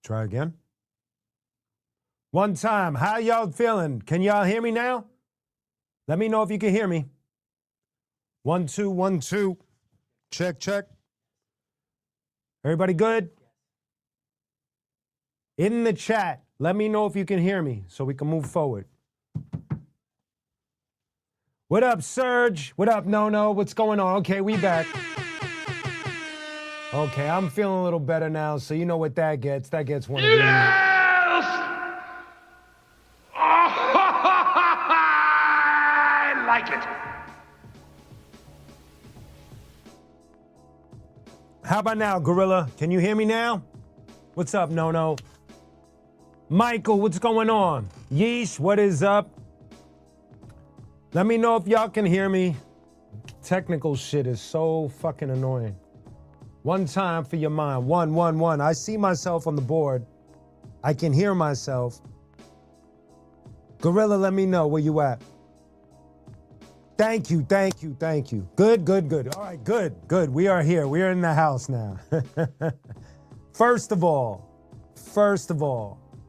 Try again. One time. How y'all feeling? Can y'all hear me now? Let me know if you can hear me. 1, 2, 1, 2. Check, check. Everybody good? In the chat, let me know if you can hear me so we can move forward. What up, Serge? What up, No? What's going on? Okay, we back. Okay, I'm feeling a little better now, so you know what that gets. That gets one of these. I like it. How about now, Gorilla? Can you hear me now? What's up, No? Michael, what's going on? Yeesh, what is up? Let me know if y'all can hear me. Technical shit is so fucking annoying. One time for your mind. 1, 1, 1. I see myself on the board. I can hear myself. Gorilla, let me know where you at. Thank you, thank you, thank you. Good, good, good. All right, good, good. We are here. We are in the house now. First of all,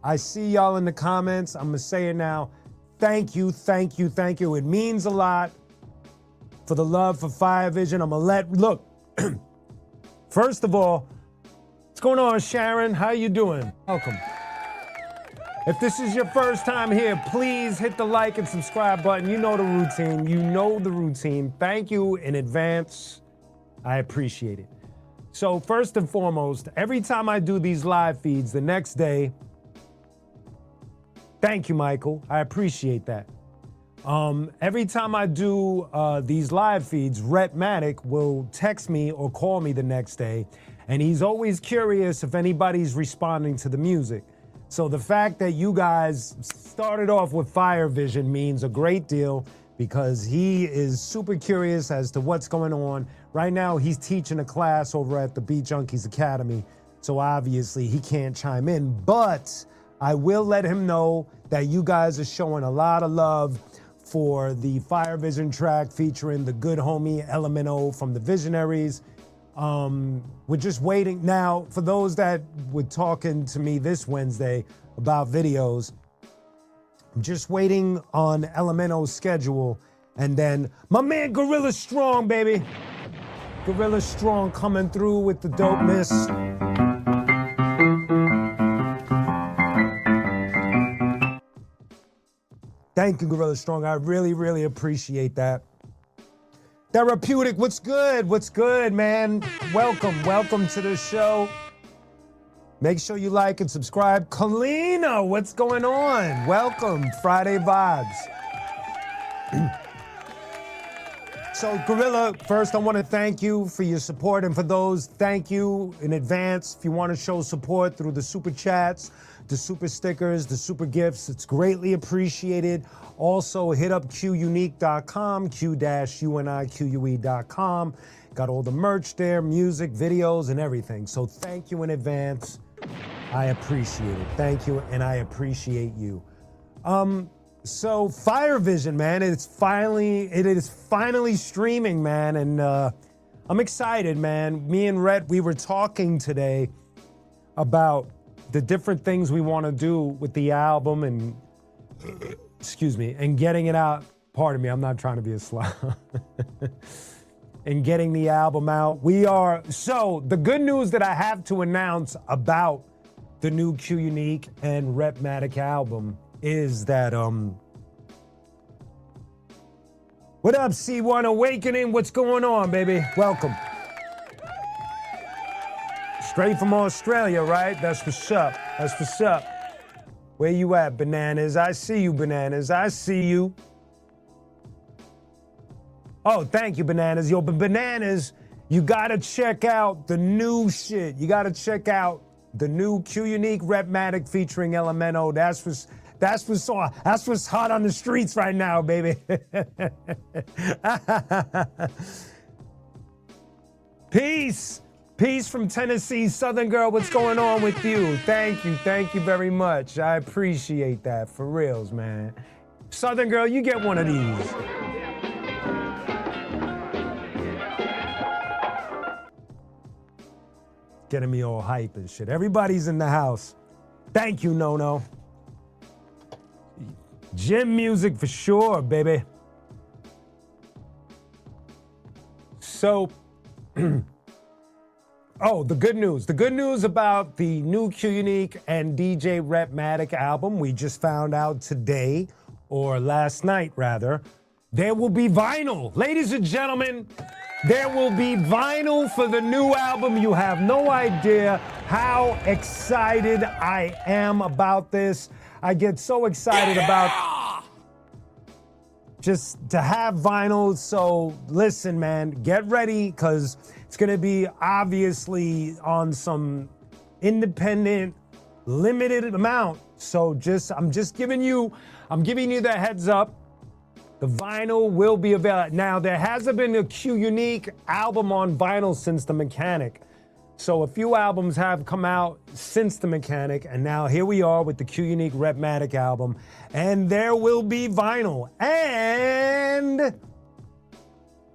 I see y'all in the comments. I'm gonna say it now. Thank you, thank you, thank you. It means a lot for the love for Fire Vision. I'm gonna look. First of all, what's going on, Sharon? How you doing? Welcome. If this is your first time here, please hit the like and subscribe button. You know the routine. You know the routine. Thank you in advance. I appreciate it. So first and foremost, every time I do these live feeds the next day, thank you, Michael. I appreciate that. Every time I do these live feeds, Rhetmatic will text me or call me the next day, and he's always curious if anybody's responding to the music. So the fact that you guys started off with Fire Vision means a great deal because he is super curious as to what's going on. Right now, he's teaching a class over at the Beat Junkies Academy, so obviously he can't chime in, but I will let him know that you guys are showing a lot of love for the Fire Vision track featuring the good homie Elemento from the Visionaries. We're just waiting. Now, for those that were talking to me this Wednesday about videos, I'm just waiting on Elemento's schedule. And then my man Gorilla Strong, baby. Gorilla Strong coming through with the dopeness. Thank you, Gorilla Strong. I really, really appreciate that. Therapeutic, what's good? What's good, man? Welcome to the show. Make sure you like and subscribe. Kalina, what's going on? Welcome, Friday Vibes. So, Gorilla, first I want to thank you for your support, and for those, thank you in advance. If you want to show support through the super chats, the super stickers, the super gifts, it's greatly appreciated. Also, hit up QUnique.com, Q-UNIQUE.com. Got all the merch there, music, videos, and everything. So thank you in advance. I appreciate it. Thank you, and I appreciate you. So Fire Vision, man, it is finally streaming, man, and I'm excited, man. Me and Rhett, we were talking today about the different things we want to do with the album and, excuse me, and getting it out. Pardon me, I'm not trying to be a slob. And getting the album out. So the good news that I have to announce about the new QUnique and Rhetmatic album is that, what up, C1 Awakening? What's going on, baby? Welcome. Straight from Australia, right? That's what's up. That's what's up. Where you at, Bananas? I see you, Bananas. I see you. Oh, thank you, Bananas. Yo, but Bananas, you gotta check out the new shit. You gotta check out the new QUnique Rhetmatic featuring Elemento. That's what's hot on the streets right now, baby. Peace. Peace from Tennessee, Southern Girl. What's going on with you? Thank you very much. I appreciate that, for reals, man. Southern Girl, you get one of these. Getting me all hype and shit. Everybody's in the house. Thank you, No. Gym music for sure, baby. So, oh, the good news. The good news about the new Q Unique and DJ Rhetmatic album, we just found out today, or last night rather, there will be vinyl. Ladies and gentlemen, there will be vinyl for the new album. You have no idea how excited I am about this. I get so excited about just to have vinyl. So listen, man, get ready, because it's gonna be obviously on some independent, limited amount. So I'm giving you the heads up. The vinyl will be available. Now, there hasn't been a Q Unique album on vinyl since The Mechanic. So a few albums have come out since The Mechanic, and now here we are with the Q Unique Rhetmatic album, and there will be vinyl and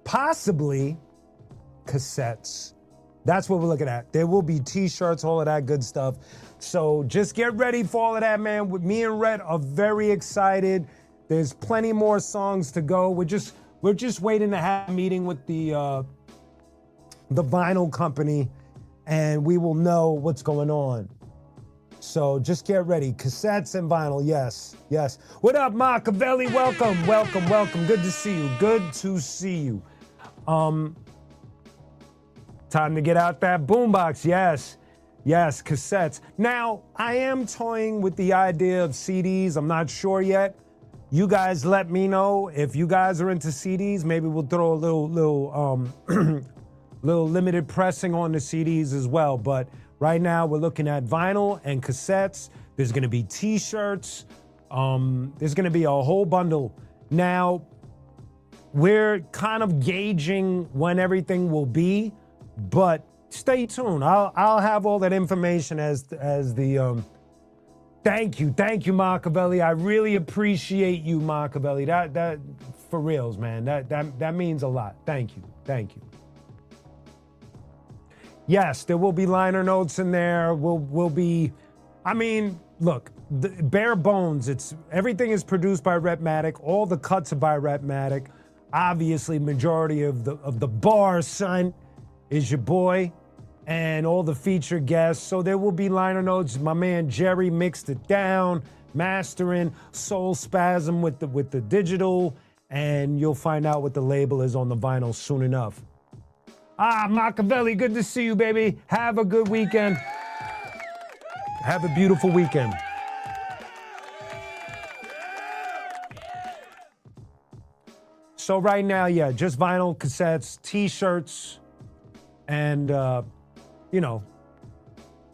possibly cassettes. That's what we're looking at. There will be t-shirts, all of that good stuff. So just get ready for all of that, man. With me and Rhett are very excited. There's plenty more songs to go. We're just waiting to have a meeting with the vinyl company, and we will know what's going on. So just get ready. Cassettes and vinyl, yes. What up, Machiavelli? Welcome. Good to see you. Time to get out that boombox, yes, cassettes. Now, I am toying with the idea of CDs. I'm not sure yet. You guys let me know if you guys are into CDs. Maybe we'll throw a little little limited pressing on the CDs as well. But right now we're looking at vinyl and cassettes. There's gonna be t-shirts. There's gonna be a whole bundle. Now, we're kind of gauging when everything will be, but stay tuned. I'll have all that information as the Thank you, Machiavelli. I really appreciate you, Machiavelli. That for reals, man. That means a lot. Thank you. Yes, there will be liner notes in there. Will be. I mean, look, the bare bones. Everything is produced by Rhetmatic. All the cuts are by Rhetmatic. Obviously, majority of the bars, son, is your boy. And all the featured guests. So there will be liner notes. My man Jerry mixed it down, mastering, Soul Spasm with the digital, and you'll find out what the label is on the vinyl soon enough. Machiavelli, good to see you, baby. Have a good weekend. Have a beautiful weekend. So right now, yeah, just vinyl, cassettes, t-shirts, and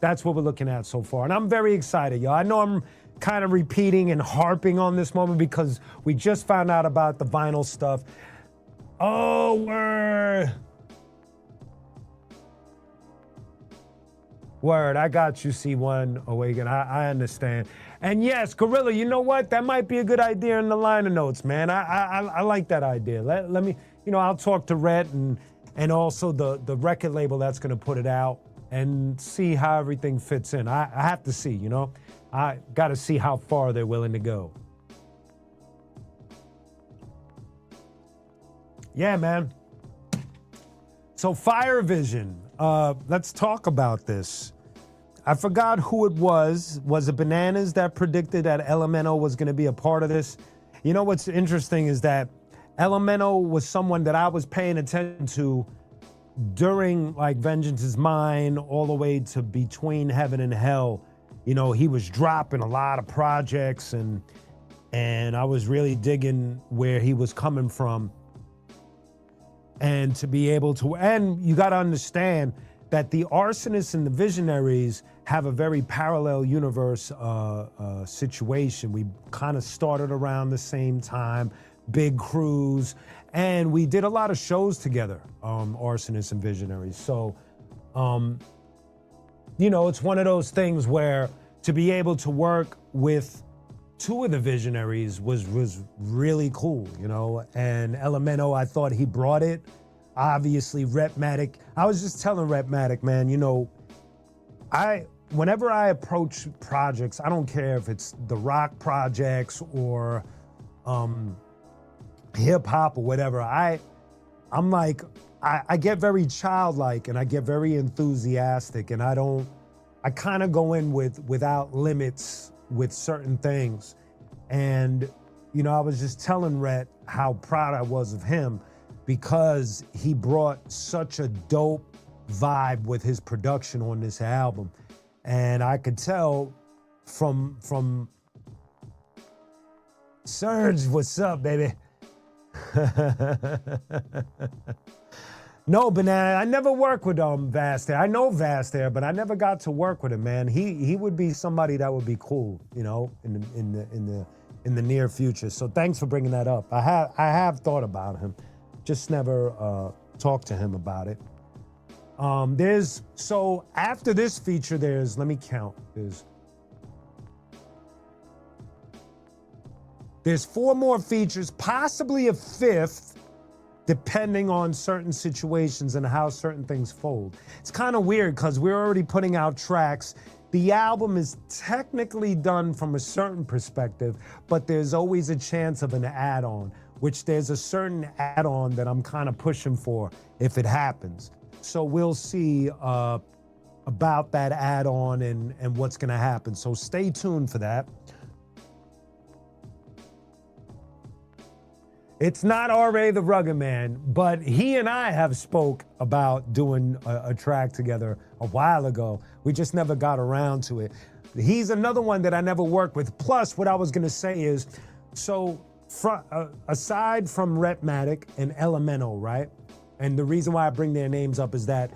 that's what we're looking at so far. And I'm very excited, y'all. I know I'm kind of repeating and harping on this moment because we just found out about the vinyl stuff. Oh, word. I got you, C1 Awaken. I understand. And yes, Gorilla, you know what? That might be a good idea in the liner notes, man. I like that idea. Let me, I'll talk to Rhett and also the record label that's going to put it out and see how everything fits in. I have to see, I got to see how far they're willing to go. Yeah, man. So Fire Vision, let's talk about this. I forgot who it was. Was it Bananas that predicted that Elemento was going to be a part of this? You know what's interesting is that Elemento was someone that I was paying attention to during like Vengeance Is Mine all the way to Between Heaven and Hell. He was dropping a lot of projects and I was really digging where he was coming from. And to be able to, and you got to understand that the Arsonists and the Visionaries have a very parallel universe situation. We kind of started around the same time, big crews, and we did a lot of shows together, Arsonists and Visionaries. So, it's one of those things where to be able to work with two of the Visionaries was really cool, and Elemento, I thought he brought it. Obviously, Rhetmatic. I was just telling Rhetmatic, man, whenever I approach projects, I don't care if it's the rock projects or hip hop or whatever. I'm like, I get very childlike and I get very enthusiastic, and I kind of go in without limits with certain things. And, you know, I was just telling Rhett how proud I was of him because he brought such a dope vibe with his production on this album. And I could tell from Serge, what's up, baby? No, Banana, I never worked with Vast Air. I know Vast Air, but I never got to work with him, man. He would be somebody that would be cool, you know, in the near future. So thanks for bringing that up. I have thought about him, just never talked to him about it. So after this feature, let me count. There's 4 more features, possibly a 5th, depending on certain situations and how certain things fold. It's kind of weird because we're already putting out tracks. The album is technically done from a certain perspective, but there's always a chance of an add-on, which there's a certain add-on that I'm kind of pushing for if it happens. So we'll see about that add-on and what's gonna happen. So stay tuned for that. It's not R.A. the Rugged Man, but he and I have spoke about doing a track together a while ago. We just never got around to it. He's another one that I never worked with. Plus, what I was gonna say is, so aside from Rhetmatic and Elemental, right? And the reason why I bring their names up is that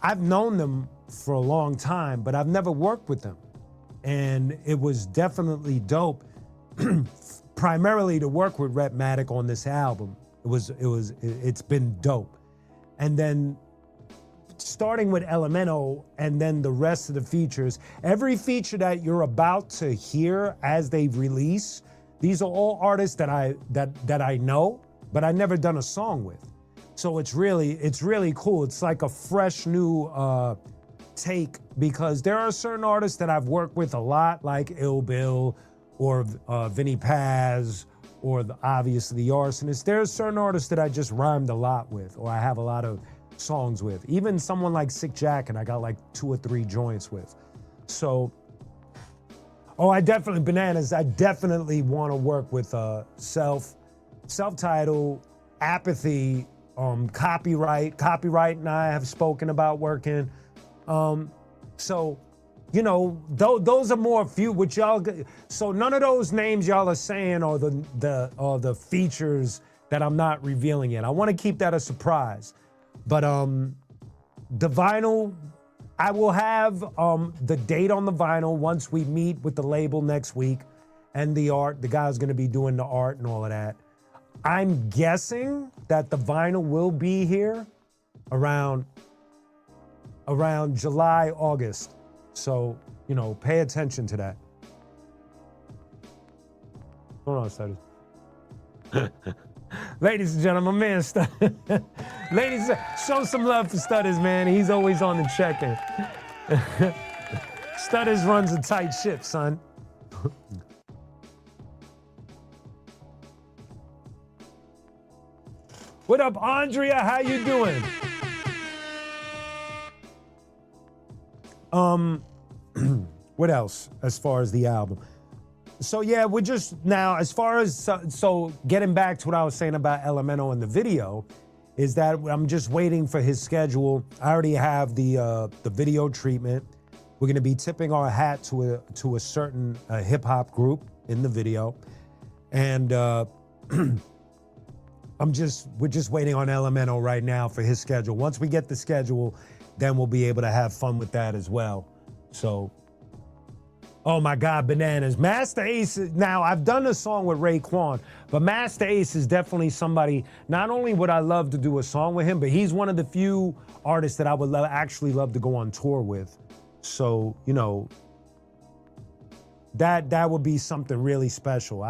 I've known them for a long time, but I've never worked with them. And it was definitely dope primarily to work with Rhetmatic on this album. It's been dope. And then starting with Elemental and then the rest of the features, every feature that you're about to hear as they release, these are all artists that I know, but I never done a song with. So it's really cool. It's like a fresh new take, because there are certain artists that I've worked with a lot, like Ill Bill or Vinny Paz, or obviously the Arsonist. There's certain artists that I just rhymed a lot with, or I have a lot of songs with. Even someone like Sick Jack, and I got like 2 or 3 joints with. So, I definitely want to work with Self-Titled, Apathy, Copyright and I have spoken about working. So, you know, those are more few, which y'all. So none of those names y'all are saying are the features that I'm not revealing yet. I want to keep that a surprise. But the vinyl, I will have the date on the vinyl once we meet with the label next week, and the art. The guy's going to be doing the art and all of that. I'm guessing that the vinyl will be here around July, August. So, you know, pay attention to that. Hold on, Stutters. Ladies and gentlemen, my man Stutters. Ladies, show some love for Stutters, man. He's always on the check-in. Stutters runs a tight ship, son. What up, Andrea? How you doing? What else as far as the album? So yeah, we're just now, as far as, so getting back to what I was saying about Elemental in the video, is that I'm just waiting for his schedule. I already have the video treatment. We're gonna be tipping our hat to a certain hip hop group in the video. And we're just waiting on Elemental right now for his schedule. Once we get the schedule, then we'll be able to have fun with that as well. So, oh my God, bananas. Master Ace, now I've done a song with Raekwon, but Master Ace is definitely somebody, not only would I love to do a song with him, but he's one of the few artists that I would actually love to go on tour with. So, you know, that would be something really special.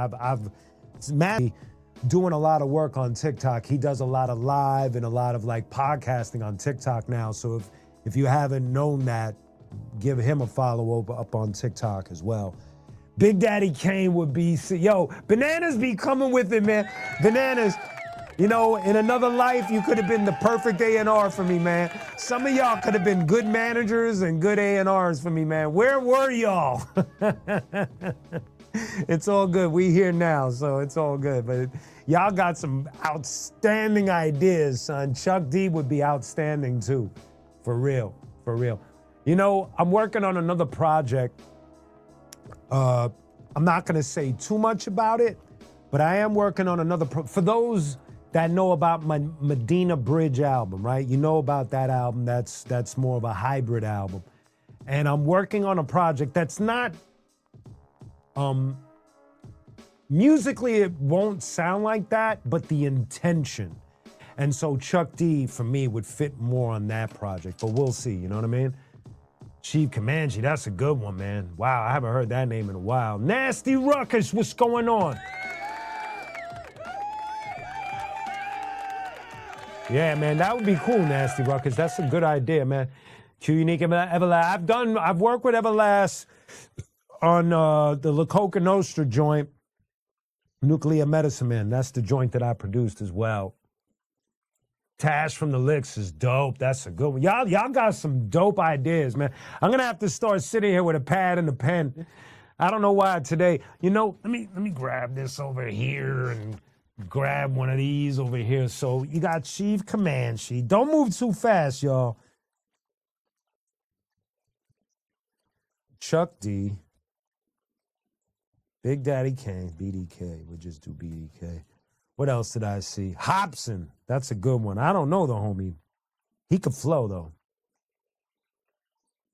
Matt doing a lot of work on TikTok. He does a lot of live and a lot of like podcasting on TikTok now. So if you haven't known that, give him a follow up on TikTok as well. Big Daddy Kane would be, yo, Bananas be coming with it, man. Bananas, you know, in another life, you could have been the perfect A&R for me, man. Some of y'all could have been good managers and good A&Rs for me, man. Where were y'all? It's all good. We here now, so it's all good. But y'all got some outstanding ideas, son. Chuck D would be outstanding too. For real, for real. You know, I'm working on another project. I'm not going to say too much about it, but I am working on another for those that know about my Medina Bridge album, right? You know about that album. That's more of a hybrid album. And I'm working on a project that's not musically it won't sound like that, but the intention. And so Chuck D for me would fit more on that project, but we'll see, you know what I mean? Chief Comanche, that's a good one, man. Wow, I haven't heard that name in a while. Nasty Ruckus, what's going on? Yeah, man, that would be cool, Nasty Ruckus. That's a good idea, man. Q Unique Everlast. I've worked with Everlast on the La Coca Nostra joint, Nuclear Medicine Man. That's the joint that I produced as well. Tash from the Licks is dope. That's a good one. Y'all got some dope ideas, man. I'm gonna have to start sitting here with a pad and a pen. I don't know why today. You know, let me grab this over here and grab one of these over here. So you got Chief Comanche. Don't move too fast, y'all. Chuck D. Big Daddy Kane. BDK. We'll just do BDK. What else did I see? Hobson. That's a good one. I don't know the homie. He could flow, though.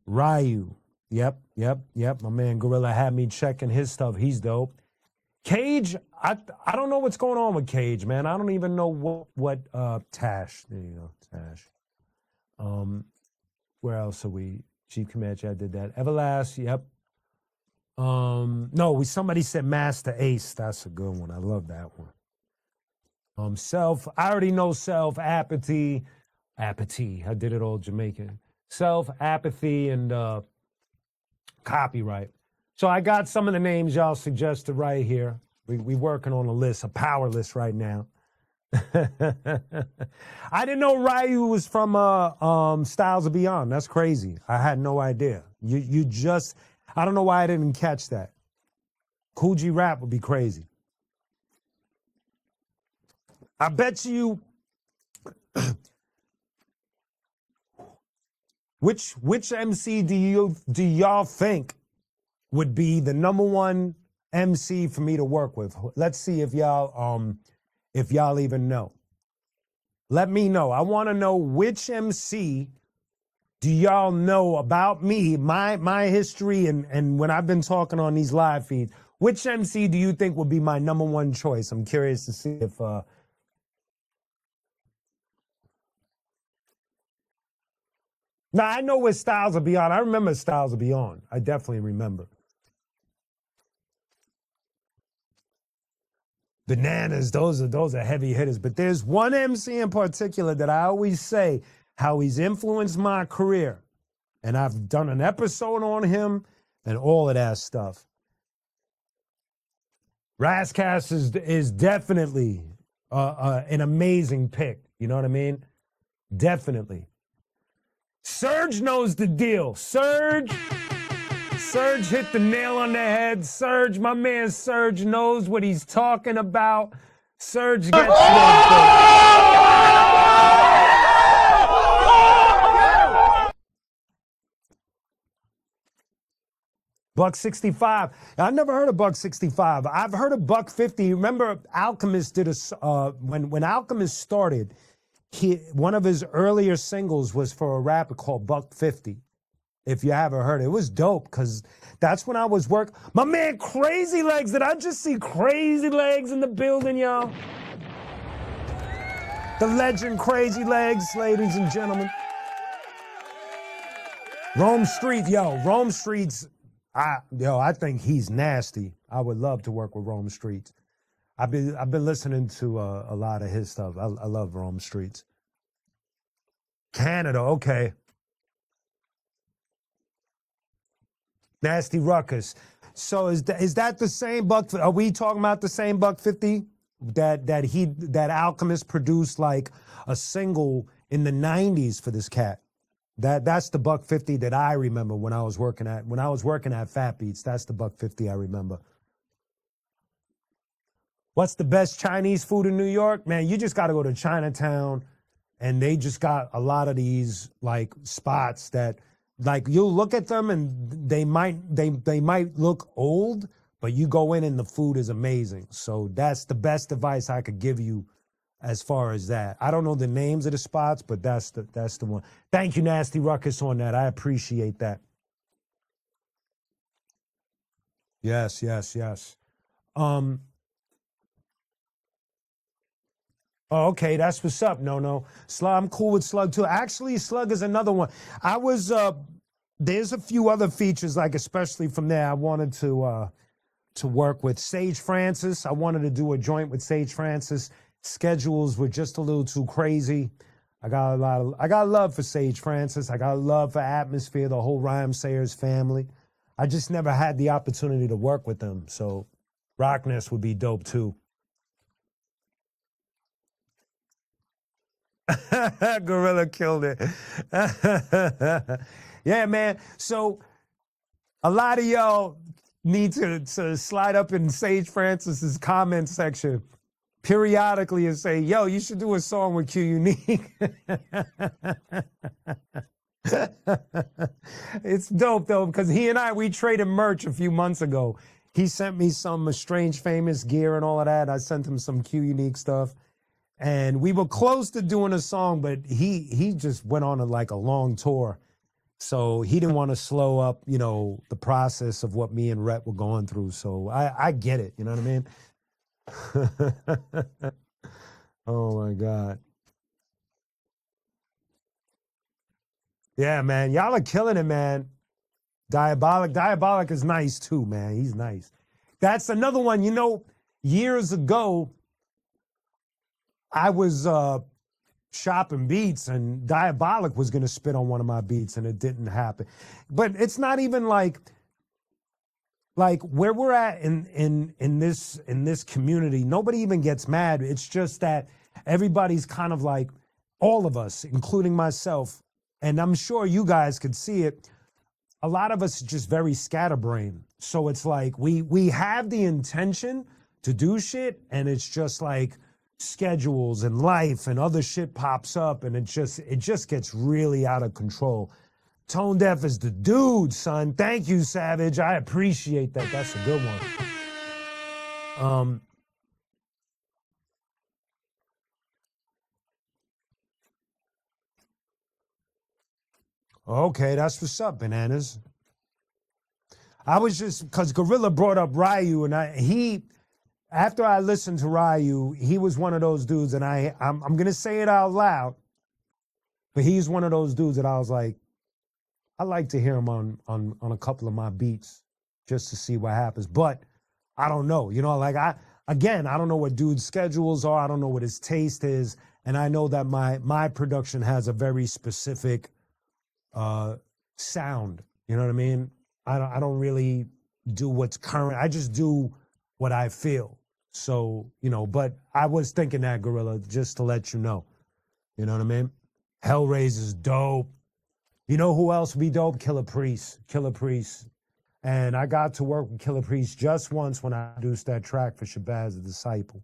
Ryu. Yep. My man Gorilla had me checking his stuff. He's dope. Cage, I don't know what's going on with Cage, man. I don't even know what Tash. There you go, Tash. Where else are we? Chief Comanche, I did that. Everlast, yep. No, somebody said Master Ace. That's a good one. I love that one. Self, I already know Self, Apathy. I did it all Jamaican. Self, Apathy, and Copyright. So I got some of the names y'all suggested right here. We working on a list, a power list right now. I didn't know Ryu was from Styles of Beyond. That's crazy. I had no idea. You just, I don't know why I didn't catch that. Cool G Rap would be crazy. I bet you, which MC do y'all think would be the #1 MC for me to work with? Let's see if y'all even know. Let me know. I want to know which MC do y'all know about me, my history, and when I've been talking on these live feeds. Which MC do you think would be my #1 choice? I'm curious to see if. Now, I know what Styles of Beyond. I remember Styles of Beyond. I definitely remember. Bananas, those are heavy hitters. But there's one MC in particular that I always say how he's influenced my career. And I've done an episode on him and all of that stuff. Rascas is definitely an amazing pick. You know what I mean? Definitely. Serge knows the deal. Serge hit the nail on the head. Serge, my man Serge knows what he's talking about. Serge gets Buck 65. I never heard of Buck 65. I've heard of Buck 50. Remember, Alchemist did when Alchemist started. One of his earlier singles was for a rapper called Buck 50. If you haven't heard it, it was dope because that's when I was My man Crazy Legs, did I just see Crazy Legs in the building, y'all? The legend Crazy Legs, ladies and gentlemen. Rome Street, Rome Street's, I think he's nasty. I would love to work with Rome Streets. I've been listening to a lot of his stuff. I love Rome Streets. Canada, okay. Nasty Ruckus. So is that the same buck? Are we talking about the same buck 50 that Alchemist produced like a single in the 90s for this cat? That's the buck 50 that I remember when I was working at Fat Beats. That's the buck 50 I remember. What's the best Chinese food in New York? Man, you just got to go to Chinatown, and they just got a lot of these like spots that like you'll look at them and they might look old, but you go in and the food is amazing. So that's the best advice I could give you as far as that. I don't know the names of the spots, but that's the one. Thank you, Nasty Ruckus, on that. I appreciate that. Yes. Oh, okay, that's what's up. No. Slug, I'm cool with Slug too. Actually, Slug is another one. I was there's a few other features, like especially from there, I wanted to work with Sage Francis. I wanted to do a joint with Sage Francis. Schedules were just a little too crazy. I got love for Sage Francis. I got love for Atmosphere, the whole Rhyme Sayers family. I just never had the opportunity to work with them. So Rockness would be dope too. Gorilla killed it. Yeah, man. So a lot of y'all need to slide up in Sage Francis's comment section periodically and say, yo, you should do a song with Q Unique. It's dope though, because he and we traded merch a few months ago. He sent me some Strange Famous gear and all of that. I sent him some Q Unique stuff. And we were close to doing a song, but he just went on a long tour. So he didn't want to slow up, the process of what me and Rhett were going through. So I get it, you know what I mean? Oh my God. Yeah, man. Y'all are killing it, man. Diabolic is nice too, man. He's nice. That's another one, years ago, I was shopping beats and Diabolic was going to spit on one of my beats and it didn't happen. But it's not even like where we're at in this community, nobody even gets mad. It's just that everybody's kind of like, all of us, including myself, and I'm sure you guys could see it, a lot of us are just very scatterbrained. So it's like we have the intention to do shit and it's just like schedules and life and other shit pops up and it just gets really out of control. Tone Deaf is the dude, son. Thank you, Savage. I appreciate that. That's a good one. Okay, that's what's up, Bananas. I was just, because Gorilla brought up Ryu, and after I listened to Ryu, he was one of those dudes, and I'm going to say it out loud, but he's one of those dudes that I was like, I like to hear him on a couple of my beats just to see what happens. But I don't know, I don't know what dude's schedules are. I don't know what his taste is. And I know that my production has a very specific sound. You know what I mean? I don't really do what's current. I just do what I feel. So, but I was thinking that, Gorilla, just to let you know. You know what I mean? Hellraiser's dope. You know who else would be dope? Killer Priest. And I got to work with Killer Priest just once when I produced that track for Shabazz the Disciple.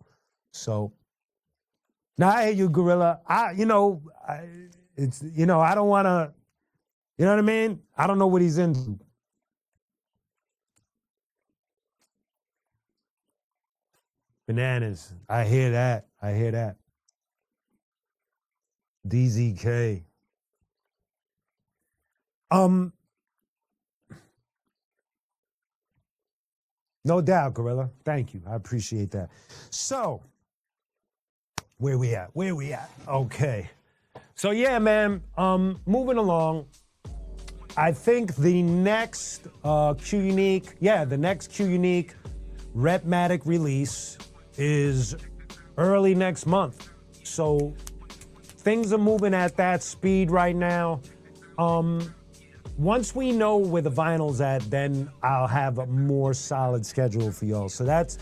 So, now I hear you, Gorilla. I don't want to, you know what I mean? I don't know what he's into. Bananas. I hear that. DZK. No doubt, Gorilla. Thank you. I appreciate that. So, where we at? Okay. So yeah, man. Moving along. I think the next Q Unique Rhetmatic release is early next month. So things are moving at that speed right now. once we know where the vinyl's at, then I'll have a more solid schedule for y'all. So that's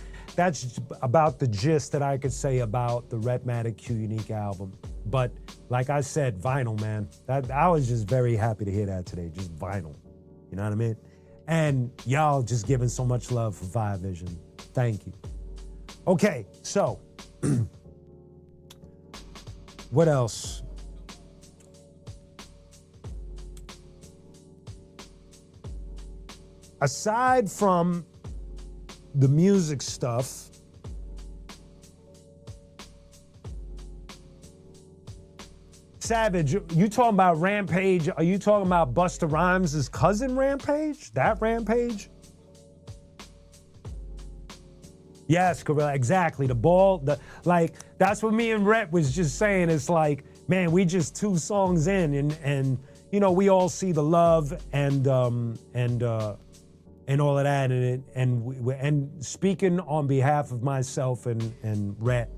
about the gist that I could say about the Rhetmatic Q Unique album. But like I said, vinyl, man. I was just very happy to hear that today, just vinyl. You know what I mean? And y'all just giving so much love for Vibe Vision. Thank you. Okay, so what else? Aside from the music stuff, Savage, you talking about Rampage? Are you talking about Busta Rhymes' cousin Rampage? That Rampage? Yes, Gorilla, exactly. The ball, that's what me and Rhett was just saying. It's like, man, we just 2 songs in, and you know, we all see the love and all of that, and speaking on behalf of myself and Rhett,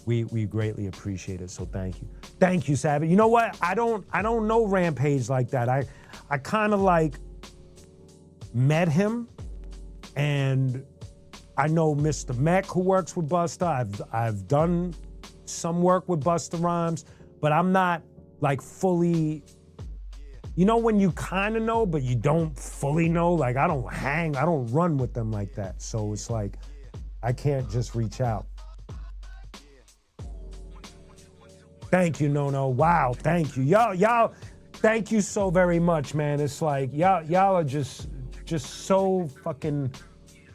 we greatly appreciate it. So thank you, Savage. You know what? I don't know Rampage like that. I kind of like met him, and I know Mr. Mech, who works with Busta. I've done some work with Busta Rhymes, but I'm not like fully. You know when you kind of know, but you don't fully know? Like I don't run with them like that. So it's like, I can't just reach out. Thank you, No. Wow, thank you. Y'all, thank you so very much, man. It's like, y'all are just so fucking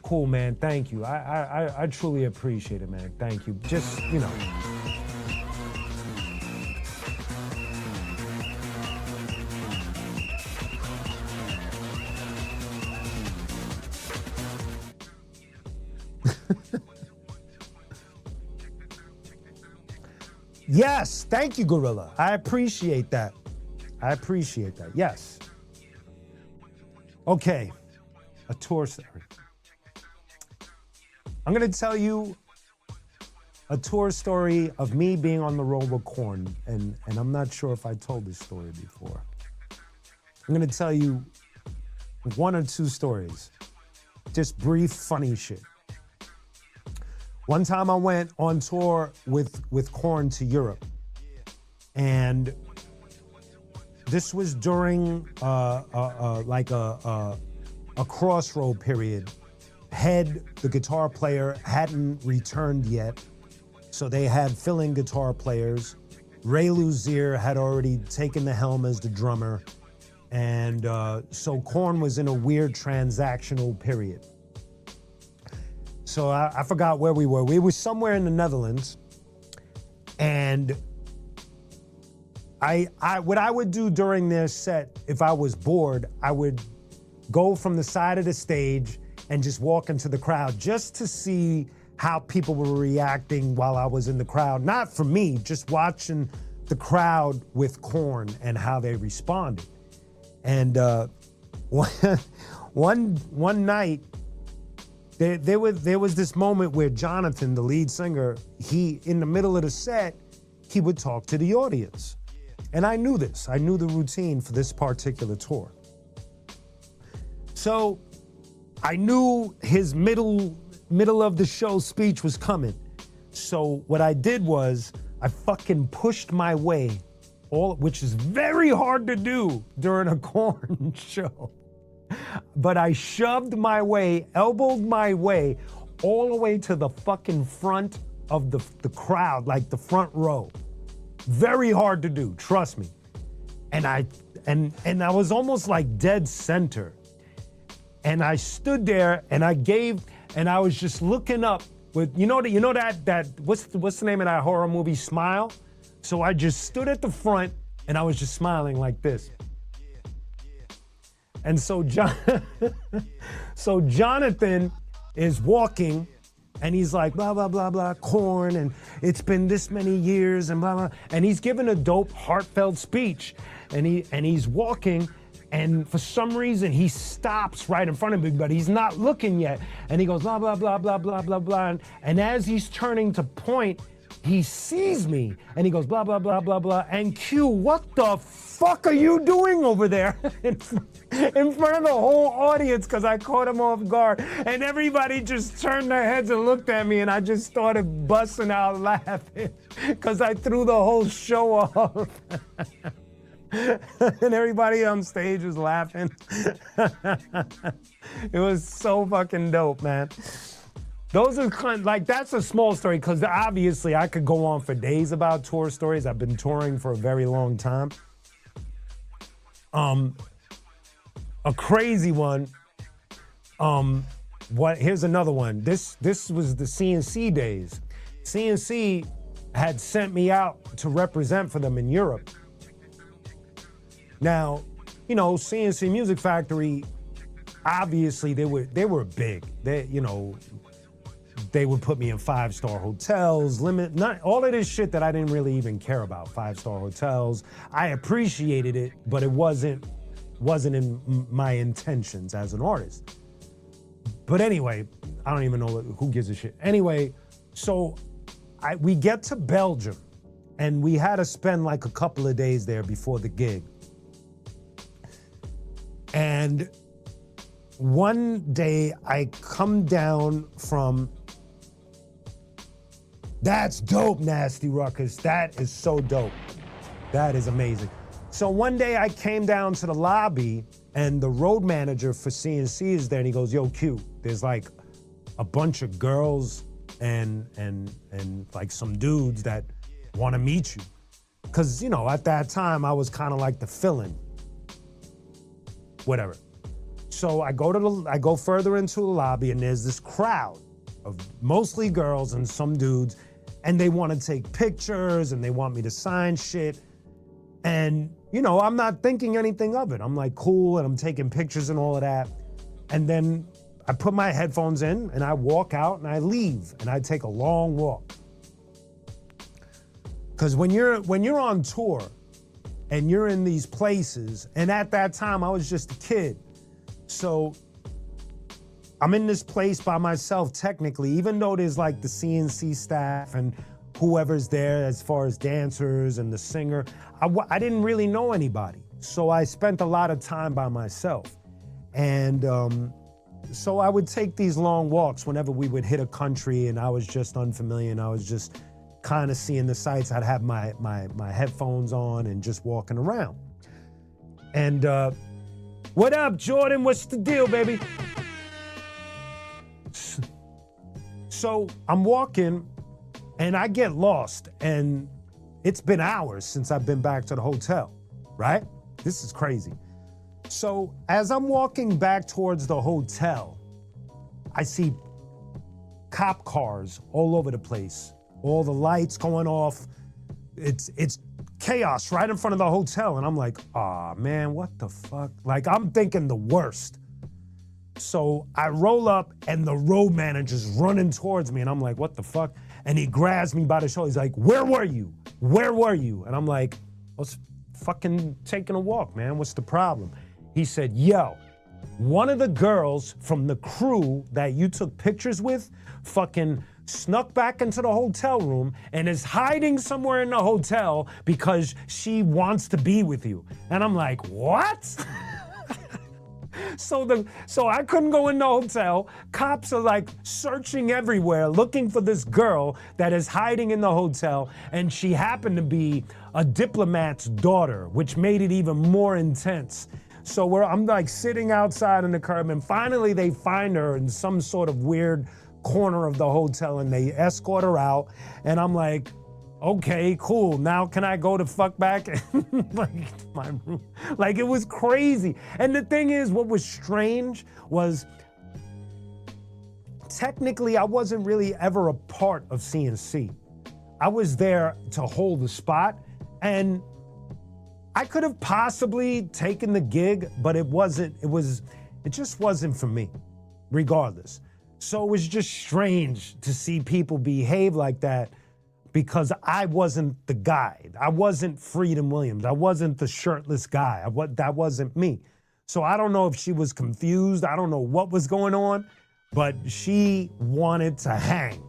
cool, man. Thank you. I truly appreciate it, man. Thank you. Just, you know. Yes, thank you, Gorilla. I appreciate that. Yes. Okay, a tour story. I'm gonna tell you a tour story of me being on the road with Korn, and I'm not sure if I told this story before. I'm gonna tell you 1 or 2 stories, just brief, funny shit. One time I went on tour with Korn to Europe, and this was during a crossroad period. Head, the guitar player, hadn't returned yet, so they had fill-in guitar players. Ray Luzier had already taken the helm as the drummer, and so Korn was in a weird transactional period. So I forgot where we were. We were somewhere in the Netherlands, and what I would do during their set, if I was bored, I would go from the side of the stage and just walk into the crowd just to see how people were reacting while I was in the crowd. Not for me, just watching the crowd with Korn and how they responded. And one night, there was this moment where Jonathan, the lead singer, in the middle of the set, he would talk to the audience. And I knew this. I knew the routine for this particular tour. So I knew his middle of the show speech was coming. So what I did was I fucking pushed my way, which is very hard to do during a Korn show. But I shoved my way, elbowed my way all the way to the fucking front of the crowd, like the front row. Very hard to do, trust me. And I was almost like dead center. And I stood there and I was just looking up with, that what's the name of that horror movie, Smile? So I just stood at the front and I was just smiling like this. And so Jonathan is walking, and he's like, blah, blah, blah, blah, Korn, and it's been this many years, and blah, blah. And he's giving a dope, heartfelt speech. And he's walking, and for some reason, he stops right in front of me, but he's not looking yet. And he goes, blah, blah, blah, blah, blah, blah, blah. And as he's turning to point, he sees me and he goes, blah, blah, blah, blah, blah. And Q, what the fuck are you doing over there in front of the whole audience? Because I caught him off guard. And everybody just turned their heads and looked at me, and I just started busting out laughing because I threw the whole show off. And everybody on stage was laughing. It was so fucking dope, man. Those are that's a small story, because obviously I could go on for days about tour stories. I've been touring for a very long time. A crazy one. Here's another one. This was the CNC days. CNC had sent me out to represent for them in Europe. Now, you know, CNC Music Factory, obviously they were big. They would put me in 5-star hotels, all of this shit that I didn't really even care about. 5-star hotels. I appreciated it, but it wasn't in my intentions as an artist. But anyway, I don't even know who gives a shit. Anyway, so we get to Belgium, and we had to spend like a couple of days there before the gig. And one day I come down from, that's dope, Nasty Ruckus. That is so dope. That is amazing. So one day I came down to the lobby, and the road manager for CNC is there, and he goes, yo, Q, there's like a bunch of girls and like some dudes that want to meet you. Cause, you know, at that time I was kind of like the fill-in. Whatever. So I go further into the lobby, and there's this crowd of mostly girls and some dudes, and they want to take pictures and they want me to sign shit. And, you know, I'm not thinking anything of it. I'm like, cool, and I'm taking pictures and all of that. And then I put my headphones in and I walk out and I leave and I take a long walk. Because when you're on tour and you're in these places, and at that time I was just a kid, so I'm in this place by myself technically, even though there's like the CNC staff and whoever's there as far as dancers and the singer. I didn't really know anybody, so I spent a lot of time by myself. And so I would take these long walks whenever we would hit a country and I was just unfamiliar and I was just kind of seeing the sights. I'd have my headphones on and just walking around. And what up, Jordan? What's the deal, baby? So I'm walking and I get lost, and it's been hours since I've been back to the hotel, right? This is crazy. So as I'm walking back towards the hotel, I see cop cars all over the place, all the lights going off. It's chaos right in front of the hotel. And I'm like, ah, man, what the fuck? Like, I'm thinking the worst. So I roll up and the road manager's running towards me, and I'm like, what the fuck? And he grabs me by the shoulder. He's like, where were you? Where were you? And I'm like, I was fucking taking a walk, man. What's the problem? He said, yo, one of the girls from the crew that you took pictures with fucking snuck back into the hotel room and is hiding somewhere in the hotel because she wants to be with you. And I'm like, what? So I couldn't go in the hotel. Cops are like searching everywhere, looking for this girl that is hiding in the hotel, and she happened to be a diplomat's daughter, which made it even more intense. So I'm like sitting outside in the curb, and finally they find her in some sort of weird corner of the hotel, and they escort her out, and I'm like, okay, cool. Now can I go to fuck back like my room? Like, it was crazy. And the thing is, what was strange was technically I wasn't really ever a part of CNC. I was there to hold the spot, and I could have possibly taken the gig, but it just wasn't for me, regardless. So it was just strange to see people behave like that, because I wasn't the guy. I wasn't Freedom Williams. I wasn't the shirtless guy. That wasn't me. So I don't know if she was confused. I don't know what was going on, but she wanted to hang.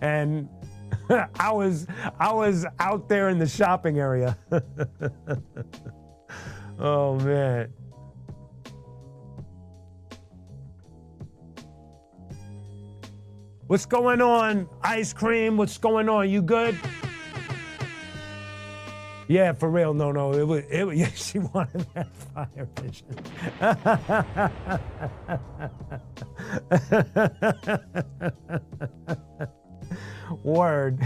and I was out there in the shopping area. Oh man. What's going on, Ice Cream? What's going on? You good? Yeah, for real. No. It was yeah, she wanted that fire vision. Word.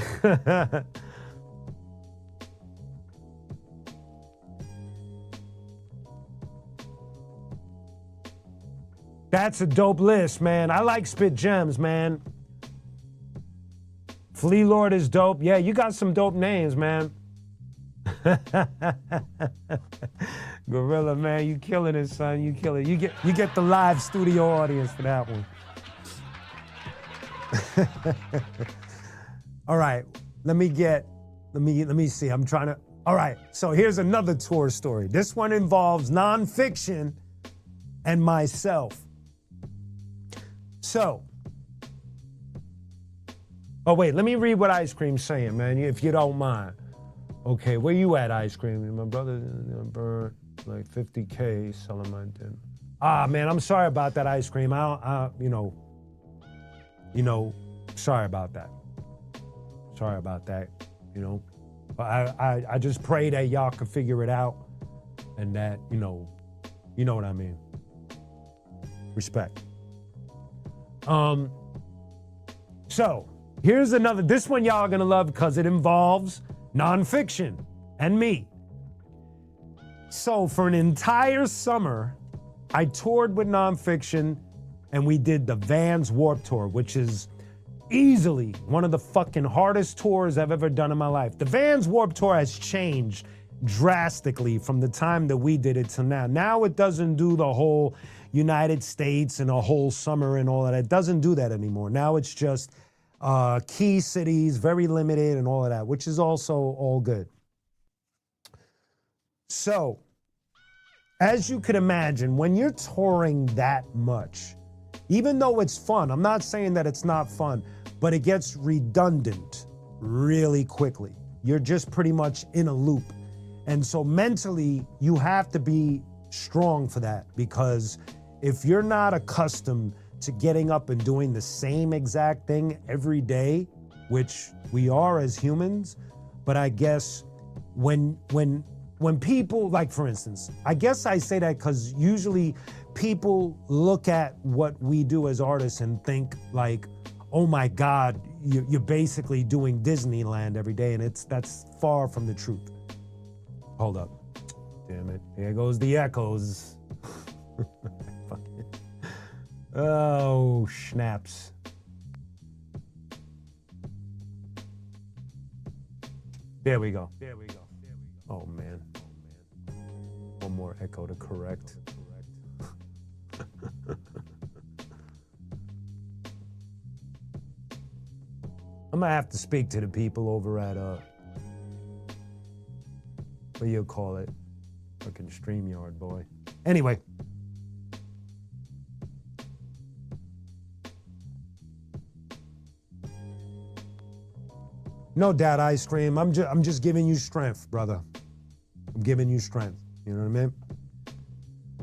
That's a dope list, man. I like Spit Gems, man. Flea Lord is dope. Yeah, you got some dope names, man. Gorilla, man, you killing it, son. You kill it. You get the live studio audience for that one. All right, let me see. I'm trying to. All right, so here's another tour story. This one involves nonfiction and myself. So, oh wait, let me read what Ice Cream's saying, man, if you don't mind. Okay, where you at, Ice Cream? My brother burned like 50K selling my dinner. Ah, man, I'm sorry about that, Ice Cream. Sorry about that. Sorry about that, But I just pray that y'all can figure it out and that, you know what I mean. Respect. So here's another, this one y'all are gonna love because it involves nonfiction and me. So for an entire summer, I toured with nonfiction and we did the Vans Warped Tour, which is easily one of the fucking hardest tours I've ever done in my life. The Vans Warped Tour has changed drastically from the time that we did it to now. Now it doesn't do the whole United States and a whole summer and all of that. It doesn't do that anymore. Now it's just key cities, very limited and all of that, which is also all good. So, as you could imagine, when you're touring that much, even though it's fun, I'm not saying that it's not fun, but it gets redundant really quickly. You're just pretty much in a loop. And so mentally, you have to be strong for that, because if you're not accustomed to getting up and doing the same exact thing every day, which we are as humans, but I guess when people, like for instance, I guess I say that because usually people look at what we do as artists and think like, oh my God, you're basically doing Disneyland every day, and that's far from the truth. Hold up. Damn it. Here goes the echoes. Oh, snaps. There we go. Oh, man. One more echo to correct. I'm gonna have to speak to the people over at, what do you call it? Fucking StreamYard, boy. Anyway. No doubt, Ice Cream. I'm just giving you strength, brother. I'm giving you strength. You know what I mean?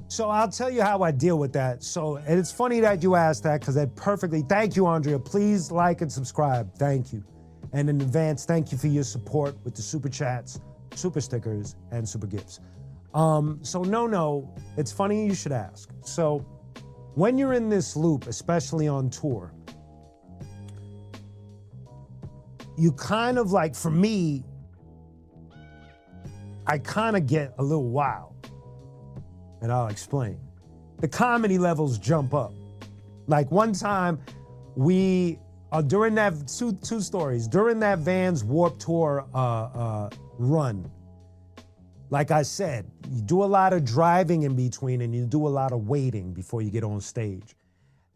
So I'll tell you how I deal with that. So, and it's funny that you asked that, because that perfectly, thank you, Andrea. Please like and subscribe. Thank you. And in advance, thank you for your support with the super chats, super stickers, and super gifts. So no, it's funny you should ask. So when you're in this loop, especially on tour, you kind of like, for me, I kind of get a little wild. And I'll explain. The comedy levels jump up. Like one time, we, during that, two stories, during that Vans Warped Tour run, like I said, you do a lot of driving in between and you do a lot of waiting before you get on stage.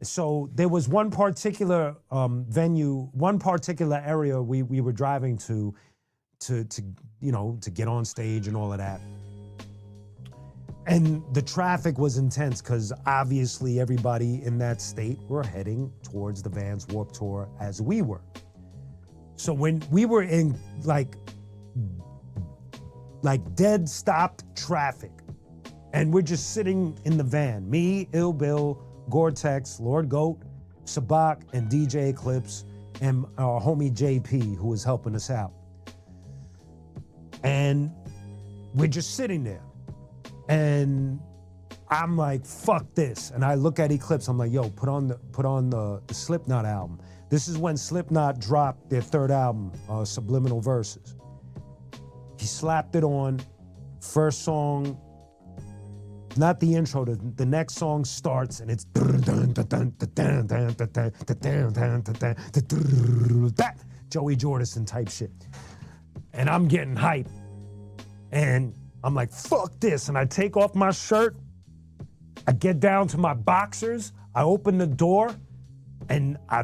So there was one particular venue, one particular area we were driving to get on stage and all of that. And the traffic was intense because obviously everybody in that state were heading towards the Vans Warped Tour as we were. So when we were in like dead stopped traffic, and we're just sitting in the van, me, Ill Bill, Gore-Tex, Lord Goat, Sabak, and DJ Eclipse, and our homie JP, who was helping us out. And we're just sitting there. And I'm like, fuck this. And I look at Eclipse, I'm like, yo, put on the Slipknot album. This is when Slipknot dropped their third album, Subliminal Verses. He slapped it on. First song, not the intro, the next song starts and it's Joey Jordison type shit. And I'm getting hype. And I'm like, fuck this. And I take off my shirt. I get down to my boxers. I open the door and I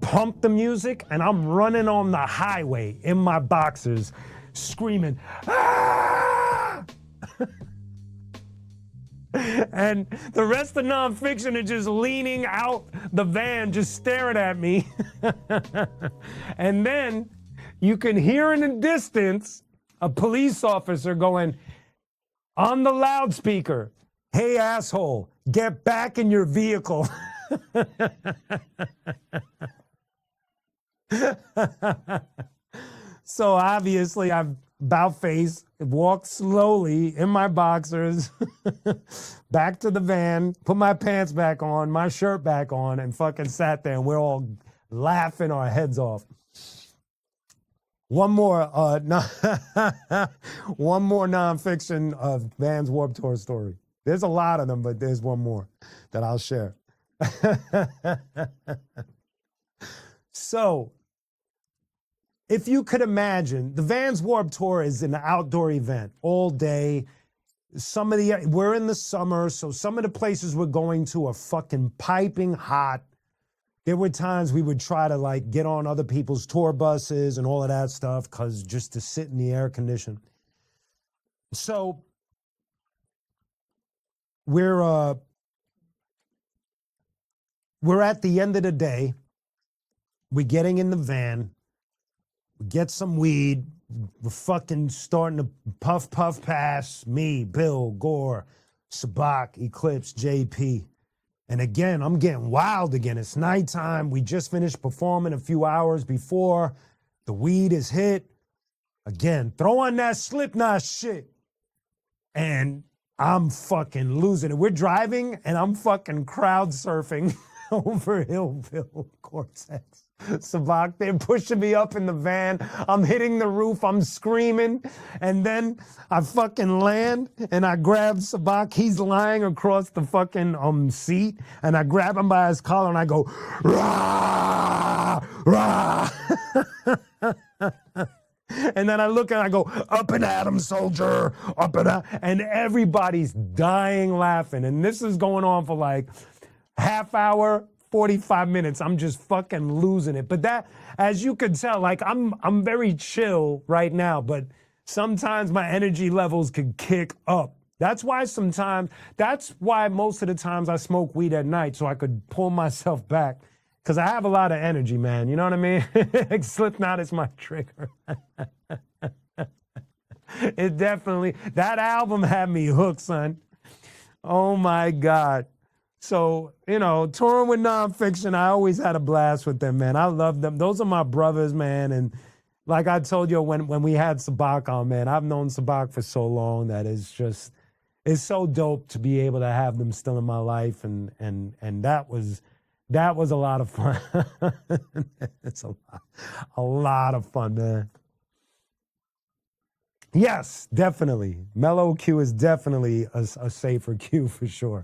pump the music and I'm running on the highway in my boxers, screaming, ah! And the rest of Nonfiction are just leaning out the van, just staring at me. And then you can hear in the distance a police officer going on the loudspeaker, hey asshole, get back in your vehicle. So obviously I've about face, walked slowly in my boxers back to the van, put my pants back on, my shirt back on, and fucking sat there, and we're all laughing our heads off. One more Nonfiction of Vans Warped Tour story. There's a lot of them, but there's one more that I'll share. So, if you could imagine, the Vans Warped Tour is an outdoor event all day. We're in the summer, so some of the places we're going to are fucking piping hot. There were times we would try to like get on other people's tour buses and all of that stuff, cause just to sit in the air condition. So we're at the end of the day. We're getting in the van. We get some weed. We're fucking starting to puff pass. Me, Bill, Gore, Sabak, Eclipse, JP. And again, I'm getting wild again. It's nighttime. We just finished performing a few hours before. The weed is hit. Again, throw on that Slipknot shit. And I'm fucking losing it. We're driving and I'm fucking crowd surfing over Hillville, Gore-Tex. Sabak, they're pushing me up in the van. I'm hitting the roof. I'm screaming. And then I fucking land and I grab Sabak. He's lying across the fucking seat. And I grab him by his collar and I go, rah, rah. And then I look and I go, up and at him, soldier, up and at, and everybody's dying laughing. And this is going on for like half hour, 45 minutes. I'm just fucking losing it. But that, as you can tell, like I'm very chill right now, but sometimes my energy levels can kick up. That's why most of the times I smoke weed at night, so I could pull myself back. Because I have a lot of energy, man. You know what I mean? Slipknot is my trigger. It definitely, that album had me hooked, son. Oh my God. So, you know, touring with Nonfiction, I always had a blast with them, man. I love them. Those are my brothers, man. And like I told you when we had Sabak on, man, I've known Sabak for so long that it's so dope to be able to have them still in my life. And that was a lot of fun. It's a lot of fun, man. Yes, definitely. Mellow Q is definitely a safer Q for sure.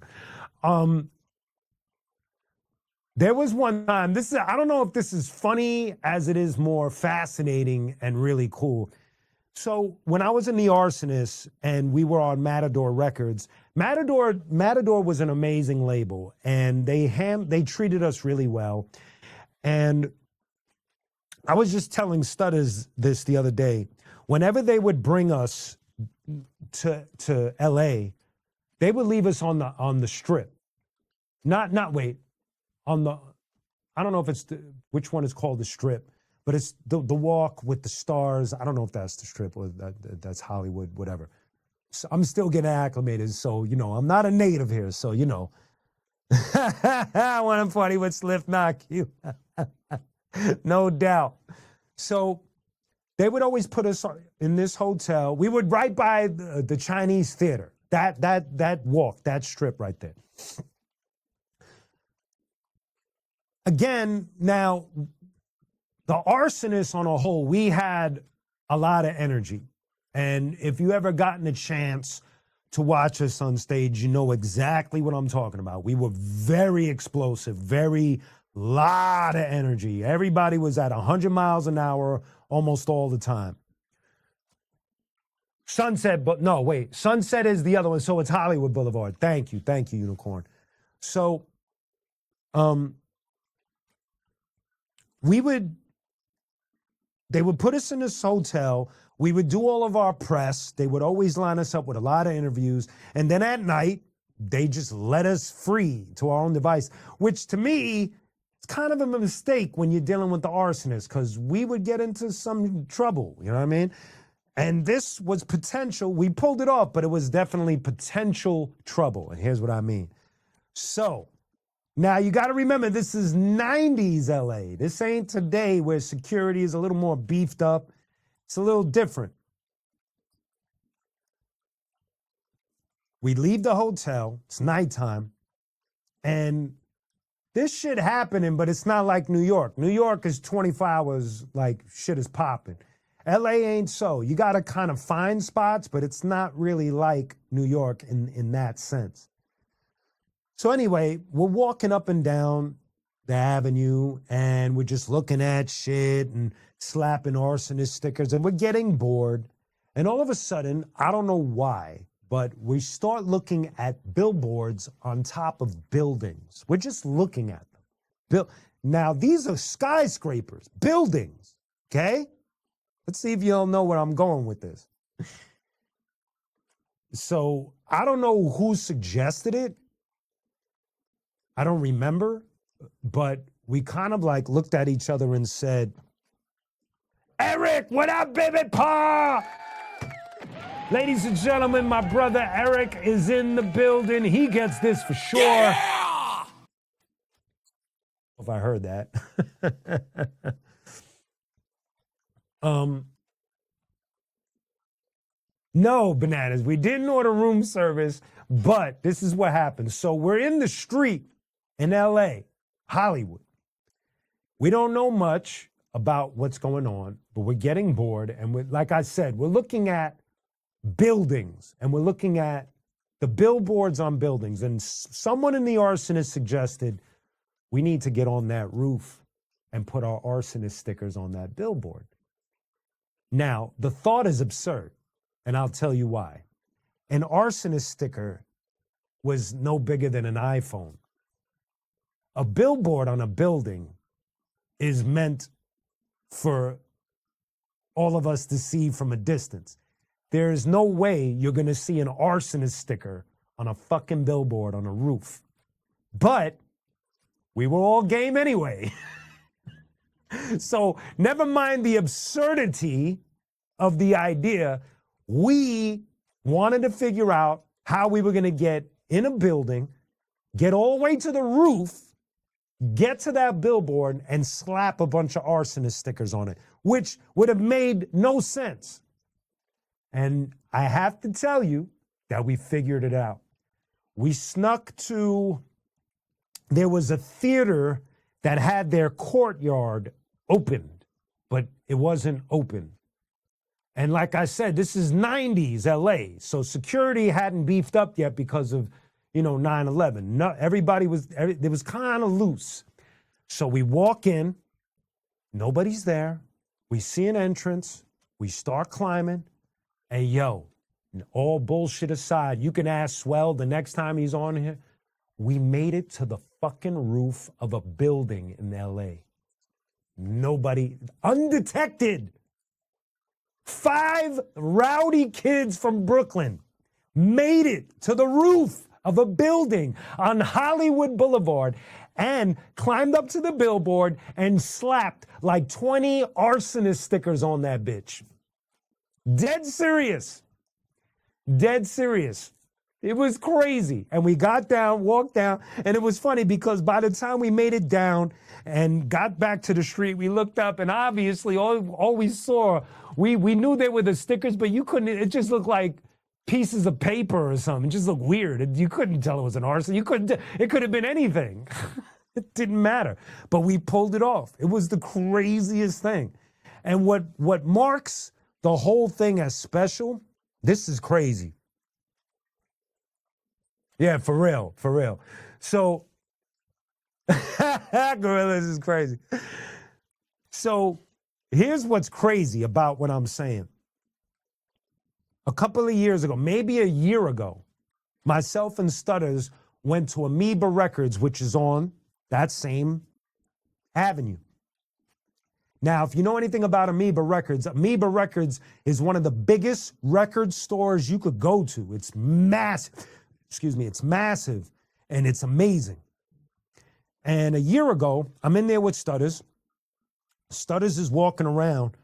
There was one time, I don't know if this is funny as it is more fascinating and really cool. So when I was in the Arsonist and we were on Matador Records, Matador was an amazing label, and they treated us really well. And I was just telling Stutters this the other day. Whenever they would bring us to LA, they would leave us on the strip. I don't know if which one is called the strip, but it's the Walk with the Stars. I don't know if that's the Strip or that's Hollywood, whatever. So I'm still getting acclimated, so, you know, I'm not a native here, so, you know. I want to party with Slipknot, you. No doubt. So they would always put us in this hotel. We would right by the Chinese theater. That Walk, that strip right there. Again, now, the arsonists on a whole, we had a lot of energy. And if you ever gotten a chance to watch us on stage, you know exactly what I'm talking about. We were very explosive, very lot of energy. Everybody was at 100 miles an hour almost all the time. Sunset, but no, wait. Sunset is the other one, so it's Hollywood Boulevard. Thank you, Unicorn. So, they would put us in this hotel. We would do all of our press. They would always line us up with a lot of interviews. And then at night, they just let us free to our own device, which to me, it's kind of a mistake when you're dealing with the arsonists, because we would get into some trouble, you know what I mean? And this was potential. We pulled it off, but it was definitely potential trouble. And here's what I mean. So, now, you got to remember, this is 90s LA. This ain't today where security is a little more beefed up. It's a little different. We leave the hotel. It's nighttime. And this shit happening, but it's not like New York. New York is 24 hours like shit is popping. LA ain't so. You got to kind of find spots, but it's not really like New York in that sense. So anyway, we're walking up and down the avenue, and we're just looking at shit and slapping arsonist stickers, and we're getting bored. And all of a sudden, I don't know why, but we start looking at billboards on top of buildings. We're just looking at them. Now, these are skyscrapers, buildings, okay? Let's see if you all know where I'm going with this. So I don't know who suggested it. I don't remember, but we kind of like looked at each other and said, Eric, what up, baby pa? Ladies and gentlemen, my brother Eric is in the building. He gets this for sure. Yeah! If I heard that. No, Bananas, we didn't order room service, but this is what happened. So we're in the street in LA, Hollywood. We don't know much about what's going on, but we're getting bored. And like I said, we're looking at buildings, and we're looking at the billboards on buildings. And someone in the arsonist suggested we need to get on that roof and put our arsonist stickers on that billboard. Now, the thought is absurd, and I'll tell you why. An arsonist sticker was no bigger than an iPhone. A billboard on a building is meant for all of us to see from a distance. There is no way you're going to see an arsonist sticker on a fucking billboard on a roof. But we were all game anyway. So never mind the absurdity of the idea. We wanted to figure out how we were going to get in a building, get all the way to the roof, get to that billboard, and slap a bunch of arsonist stickers on it, which would have made no sense. And I have to tell you that we figured it out. We snuck to, there was a theater that had their courtyard opened, but it wasn't open. And like I said, this is 90s LA, so security hadn't beefed up yet because of, 9/11. No, it was kind of loose. So we walk in, nobody's there. We see an entrance. We start climbing. And yo, all bullshit aside, you can ask Swell the next time he's on here. We made it to the fucking roof of a building in LA. Nobody, undetected. 5 rowdy kids from Brooklyn made it to the roof of a building on Hollywood Boulevard. and climbed up to the billboard and slapped like 20 arsonist stickers on that bitch. Dead serious. Dead serious. It was crazy. And we got down, walked down, and it was funny because by the time we made it down and got back to the street, we looked up and obviously all we saw, we knew they were the stickers, but you couldn't, it just looked like pieces of paper or something. It just looked weird. You couldn't tell it was an arson. It could have been anything. It didn't matter. But we pulled it off. It was the craziest thing. And what marks the whole thing as special, this is crazy. Yeah, for real, for real. So, Gorillas is crazy. So, here's what's crazy about what I'm saying. A couple of years ago, maybe a year ago, myself and Stutters went to Amoeba Records, which is on that same avenue. Now, if you know anything about Amoeba Records is one of the biggest record stores you could go to. It's massive. It's massive and it's amazing. And a year ago, I'm in there with Stutters. Stutters is walking around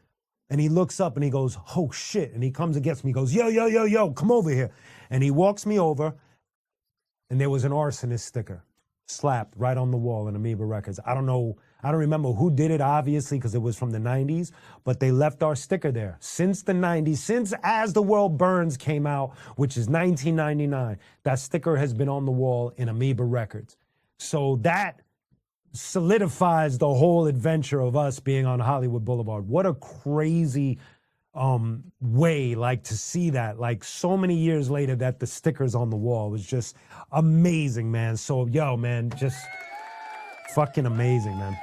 and he looks up and he goes, oh shit. And he comes and gets me. He goes, yo, come over here. And he walks me over and there was an arsonist sticker slapped right on the wall in Amoeba Records. I don't remember who did it, obviously, because it was from the 90s, but they left our sticker there. Since the 90s, since As the World Burns came out, which is 1999, that sticker has been on the wall in Amoeba Records. So that solidifies the whole adventure of us being on Hollywood Boulevard. What a crazy way, like, to see that, like, so many years later that the sticker's on the wall was just amazing, man. So, yo, man, just fucking amazing, man.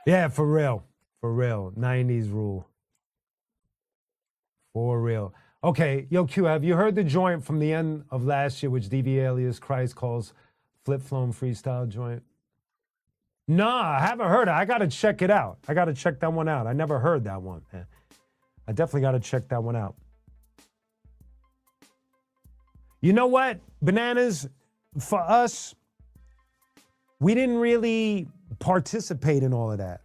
Yeah, for real. 90s rule. For real. Okay, yo, Q, have you heard the joint from the end of last year, which DV Alias Christ calls Flip Flown Freestyle joint? Nah, I haven't heard it. I got to check it out. I got to check that one out. I never heard that one, man. I definitely got to check that one out. You know what, Bananas? For us, we didn't really participate in all of that.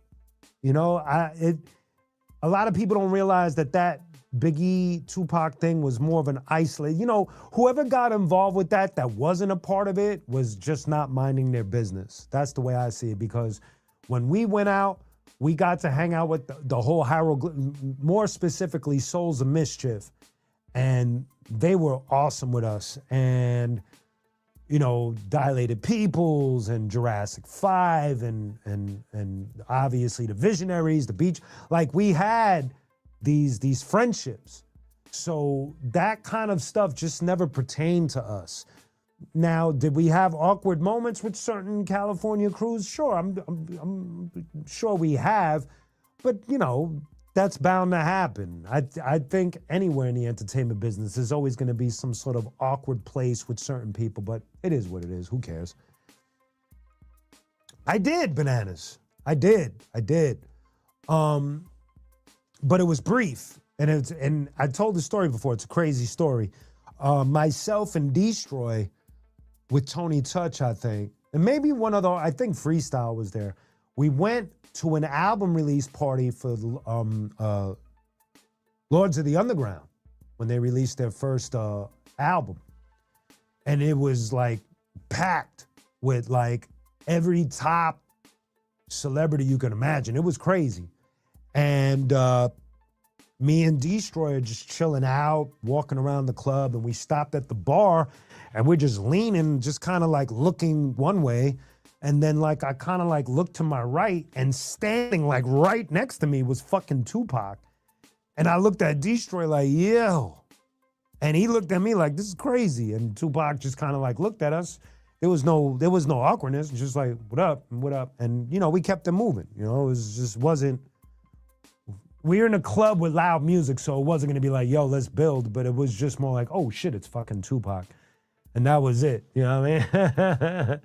You know, a lot of people don't realize that Biggie Tupac thing was more of an isolated. You know, whoever got involved with that wasn't a part of it was just not minding their business. That's the way I see it, because when we went out, we got to hang out with the whole more specifically Souls of Mischief, and they were awesome with us. And you know, Dilated Peoples and Jurassic 5 and obviously the Visionaries, the Beach. Like, we had these friendships. So that kind of stuff just never pertained to us. Now, did we have awkward moments with certain California crews? Sure, I'm sure we have, but you know, that's bound to happen. I think anywhere in the entertainment business, there's always going to be some sort of awkward place with certain people, but it is what it is. Who cares? I did, Bananas. I did. But it was brief, and I told the story before. It's a crazy story. Myself and Destroy with Tony Touch, I think, and maybe one other. I think Freestyle was there. We went to an album release party for Lords of the Underground when they released their first album, and it was like packed with like every top celebrity you can imagine. It was crazy. And me and Destroy are just chilling out, walking around the club, and we stopped at the bar, and we're just leaning, just kind of like looking one way, and then like I kind of like looked to my right, and standing like right next to me was fucking Tupac. And I looked at Destroy like, yo. And he looked at me like, this is crazy. And Tupac just kind of like looked at us. There was no awkwardness, just like, what up, and what up? And, you know, we kept it moving. You know, we were in a club with loud music, so it wasn't gonna be like, yo, let's build, but it was just more like, oh shit, it's fucking Tupac. And that was it, you know what I mean?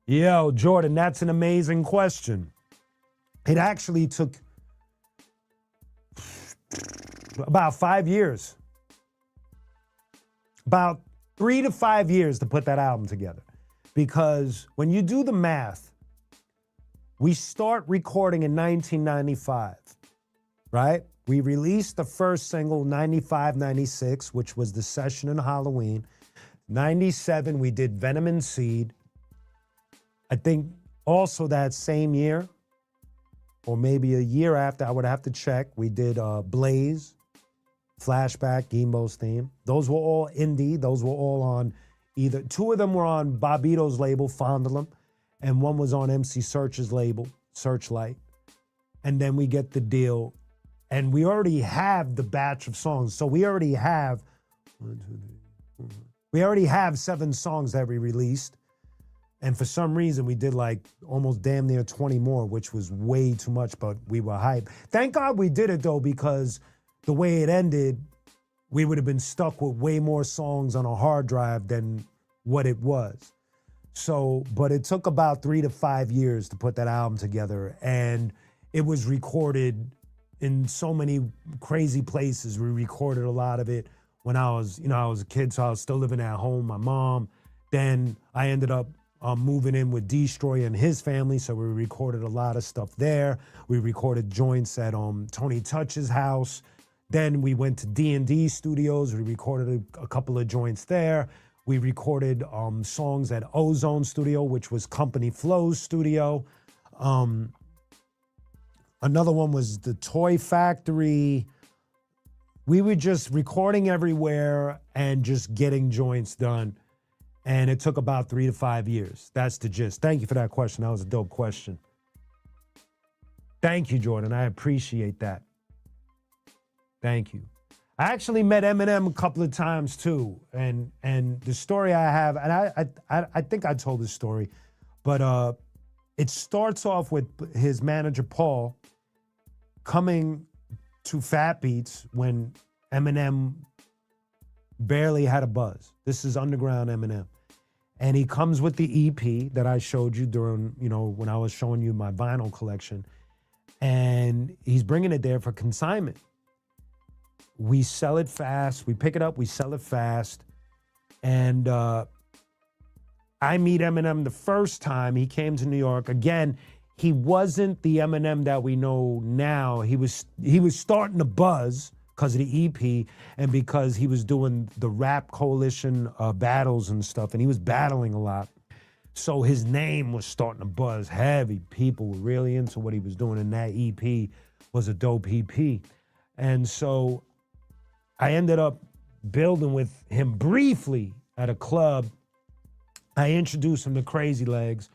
Yo, Jordan, that's an amazing question. It actually took about 5 years. about 3 to 5 years to put that album together. Because when you do the math, we start recording in 1995, right? We released the first single 95, 96, which was The Session and Halloween. 97, we did Venom and Seed. I think also that same year, or maybe a year after, I would have to check, we did Blaze, Flashback, Gimbo's theme. Those were all indie. Those were all on either, two of them were on Bobbito's label, Fondle 'Em, and one was on MC Search's label, Searchlight. And then we get the deal, and we already have the batch of songs. So we already have 7 songs that we released. And for some reason, we did like almost damn near 20 more, which was way too much, but we were hyped. Thank God we did it though, because the way it ended, we would have been stuck with way more songs on a hard drive than what it was. So, but it took about 3 to 5 years to put that album together. And it was recorded in so many crazy places. We recorded a lot of it when I was a kid, so I was still living at home, my mom. Then I ended up moving in with Destroy and his family, so we recorded a lot of stuff there. We recorded joints at Tony Touch's house. Then we went to D&D Studios. We recorded a couple of joints there. We recorded songs at Ozone Studio, which was Company Flow's studio. Another one was the Toy Factory. We were just recording everywhere and just getting joints done. And it took about 3 to 5 years. That's the gist. Thank you for that question. That was a dope question. Thank you, Jordan. I appreciate that. Thank you. I actually met Eminem a couple of times too. And the story I have, and I think I told this story, but it starts off with his manager, Paul, coming to Fat Beats when Eminem barely had a buzz. This is underground Eminem. And he comes with the EP that I showed you during, when I was showing you my vinyl collection. And he's bringing it there for consignment. We sell it fast. We pick it up. We sell it fast. And I meet Eminem the first time he came to New York. Again, he wasn't the Eminem that we know now. He was starting to buzz because of the EP and because he was doing the Rap Coalition battles and stuff, and he was battling a lot. So his name was starting to buzz heavy. People were really into what he was doing, and that EP was a dope EP. And so I ended up building with him briefly at a club. I introduced him to Crazy Legs,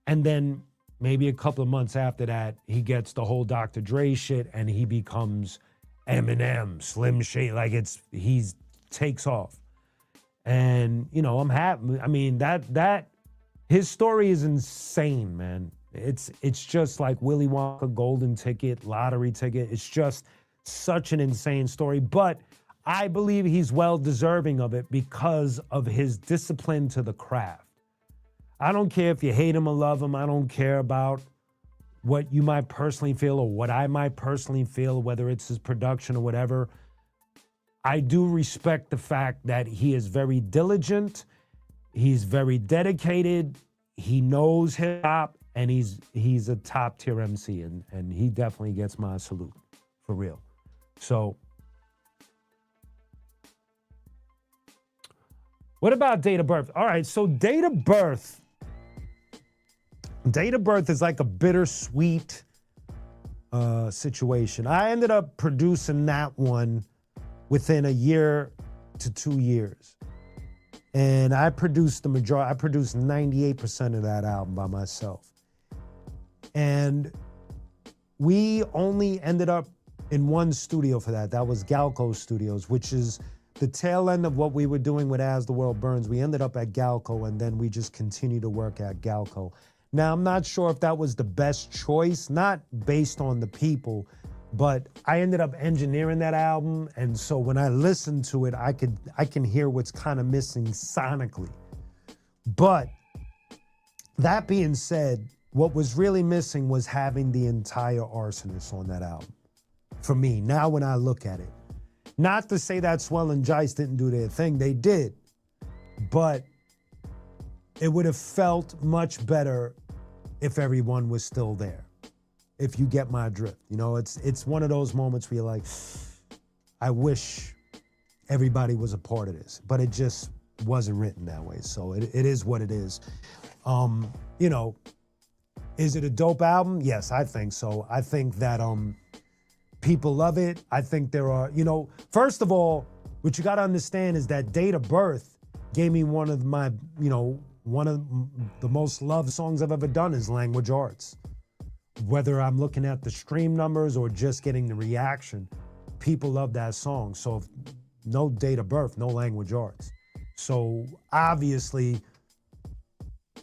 and then maybe a couple of months after that, he gets the whole Dr. Dre shit, and he becomes Eminem, Slim Shady, like he takes off. And, I'm happy. I mean, that his story is insane, man. It's just like Willy Wonka golden ticket, lottery ticket. It's just such an insane story. But I believe he's well deserving of it because of his discipline to the craft. I don't care if you hate him or love him. I don't care about what you might personally feel or what I might personally feel, whether it's his production or whatever. I do respect the fact that he is very diligent. He's very dedicated. He knows hip hop, and he's a top tier MC, and he definitely gets my salute, for real. So, what about date of birth? All right, so date of birth is like a bittersweet situation. I ended up producing that one within a year to 2 years. And I produced the majority. I produced 98% of that album by myself. And we only ended up in one studio for that. That was Galco Studios, which is the tail end of what we were doing with As the World Burns. We ended up at Galco, and then we just continued to work at Galco. Now, I'm not sure if that was the best choice, not based on the people, but I ended up engineering that album, and so when I listen to it, I can hear what's kind of missing sonically. But that being said, what was really missing was having the entire Arsonist on that album. For me, now when I look at it. Not to say that Swell and Jice didn't do their thing. They did. But it would have felt much better if everyone was still there. If you get my drift. You know, it's one of those moments where you're like, I wish everybody was a part of this. But it just wasn't written that way. So it is what it is. You know, is it a dope album? Yes, I think so. I think that people love it. I think there are, you know, first of all, what you got to understand is that Date of Birth gave me one of my, you know, one of the most loved songs I've ever done is Language Arts. Whether I'm looking at the stream numbers or just getting the reaction, people love that song. So if no Date of Birth, no Language Arts. So obviously,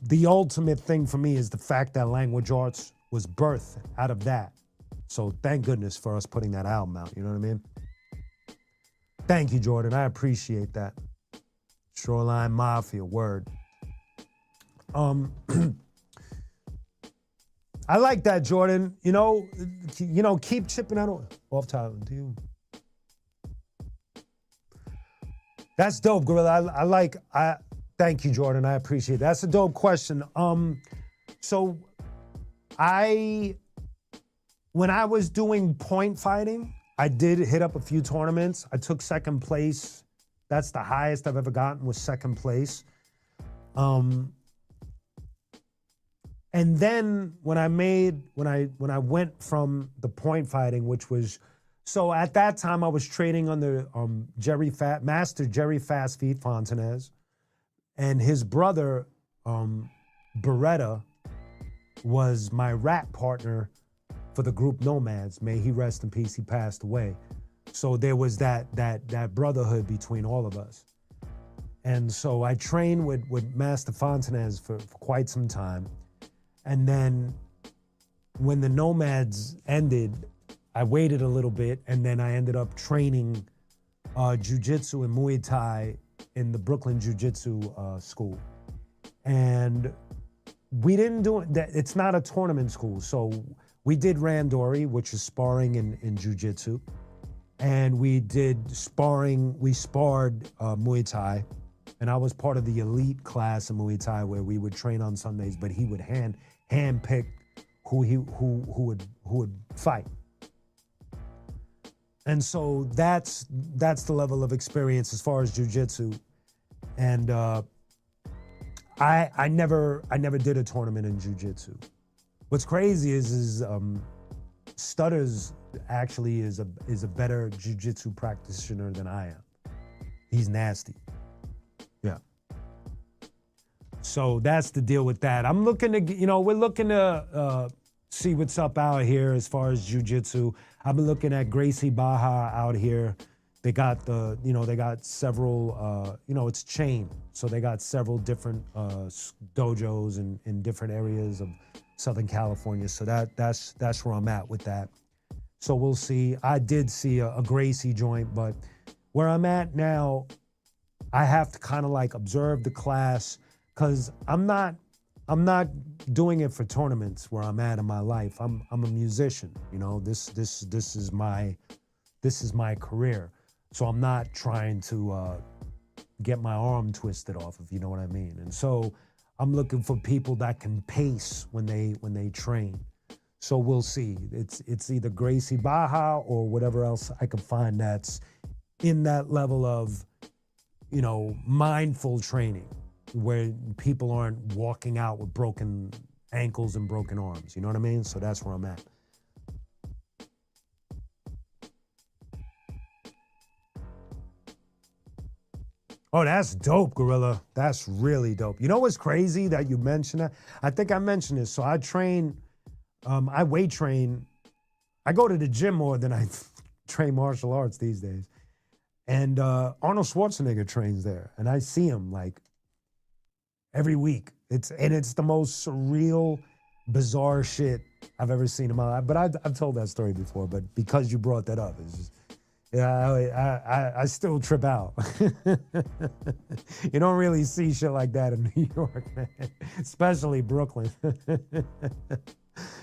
the ultimate thing for me is the fact that Language Arts was birthed out of that. So thank goodness for us putting that album out, you know what I mean? Thank you, Jordan, I appreciate that. Shoreline Mafia, word. I like that, Jordan. You know, keep chipping that off time. Do you? That's dope, Gorilla. Thank you, Jordan. I appreciate it. That's a dope question. So when I was doing point fighting, I did hit up a few tournaments. I took second place. That's the highest I've ever gotten, was second place. And then when I went from the point fighting, which was, so at that time I was training under Master Jerry Fast Feet Fontanez, and his brother Beretta was my rap partner for the group Nomads. May he rest in peace. He passed away. So there was that brotherhood between all of us. And so I trained with Master Fontanez for quite some time. And then when the Nomads ended, I waited a little bit, and then I ended up training jiu-jitsu and Muay Thai in the Brooklyn Jiu-Jitsu school. And we didn't do it, it's not a tournament school. So we did randori, which is sparring in jiu-jitsu. And we did sparring, we sparred Muay Thai. And I was part of the elite class of Muay Thai where we would train on Sundays, but he would handpick who would fight. And so that's the level of experience as far as jiu-jitsu. And I never did a tournament in jiu-jitsu. What's crazy is Stutters actually is a better jiu-jitsu practitioner than I am. He's nasty. Yeah. So that's the deal with that. I'm looking to, we're looking to see what's up out here as far as jiu-jitsu. I've been looking at Gracie Baja out here. They got they got several, it's chain. So they got several different dojos in different areas of Southern California. So that's where I'm at with that. So we'll see. I did see a Gracie joint, but where I'm at now, I have to kind of like observe the class, because I'm not doing it for tournaments where I'm at in my life. I'm a musician, this is my career. So I'm not trying to get my arm twisted off, if you know what I mean. And so I'm looking for people that can pace when they train. So we'll see. It's either Gracie Baja or whatever else I can find that's in that level of, mindful training, where people aren't walking out with broken ankles and broken arms. You know what I mean? So that's where I'm at. Oh, that's dope, Gorilla. That's really dope. You know what's crazy that you mentioned that? I think I mentioned this. So I train, I weight train. I go to the gym more than I train martial arts these days. And Arnold Schwarzenegger trains there. And I see him like every week. It's the most surreal, bizarre shit I've ever seen in my life. But I've told that story before, but because you brought that up, it's just, I still trip out. You don't really see shit like that in New York, man. Especially Brooklyn.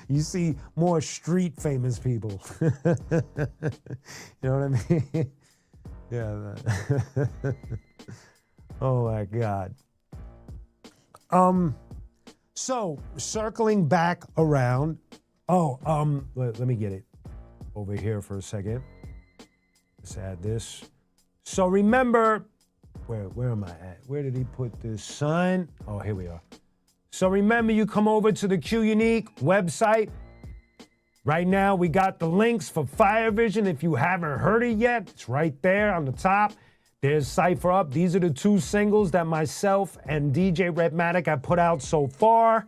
You see more street famous people. You know what I mean? Yeah. Oh my God. So circling back around. Let me get it over here for a second. Let's add this. So remember, where am I at? Where did he put this, son? Oh, here we are. So remember, you come over to the Q Unique website. Right now, we got the links for Fire Vision. If you haven't heard it yet, it's right there on the top. There's Cypher Up. These are the two singles that myself and DJ Redmatic have put out so far.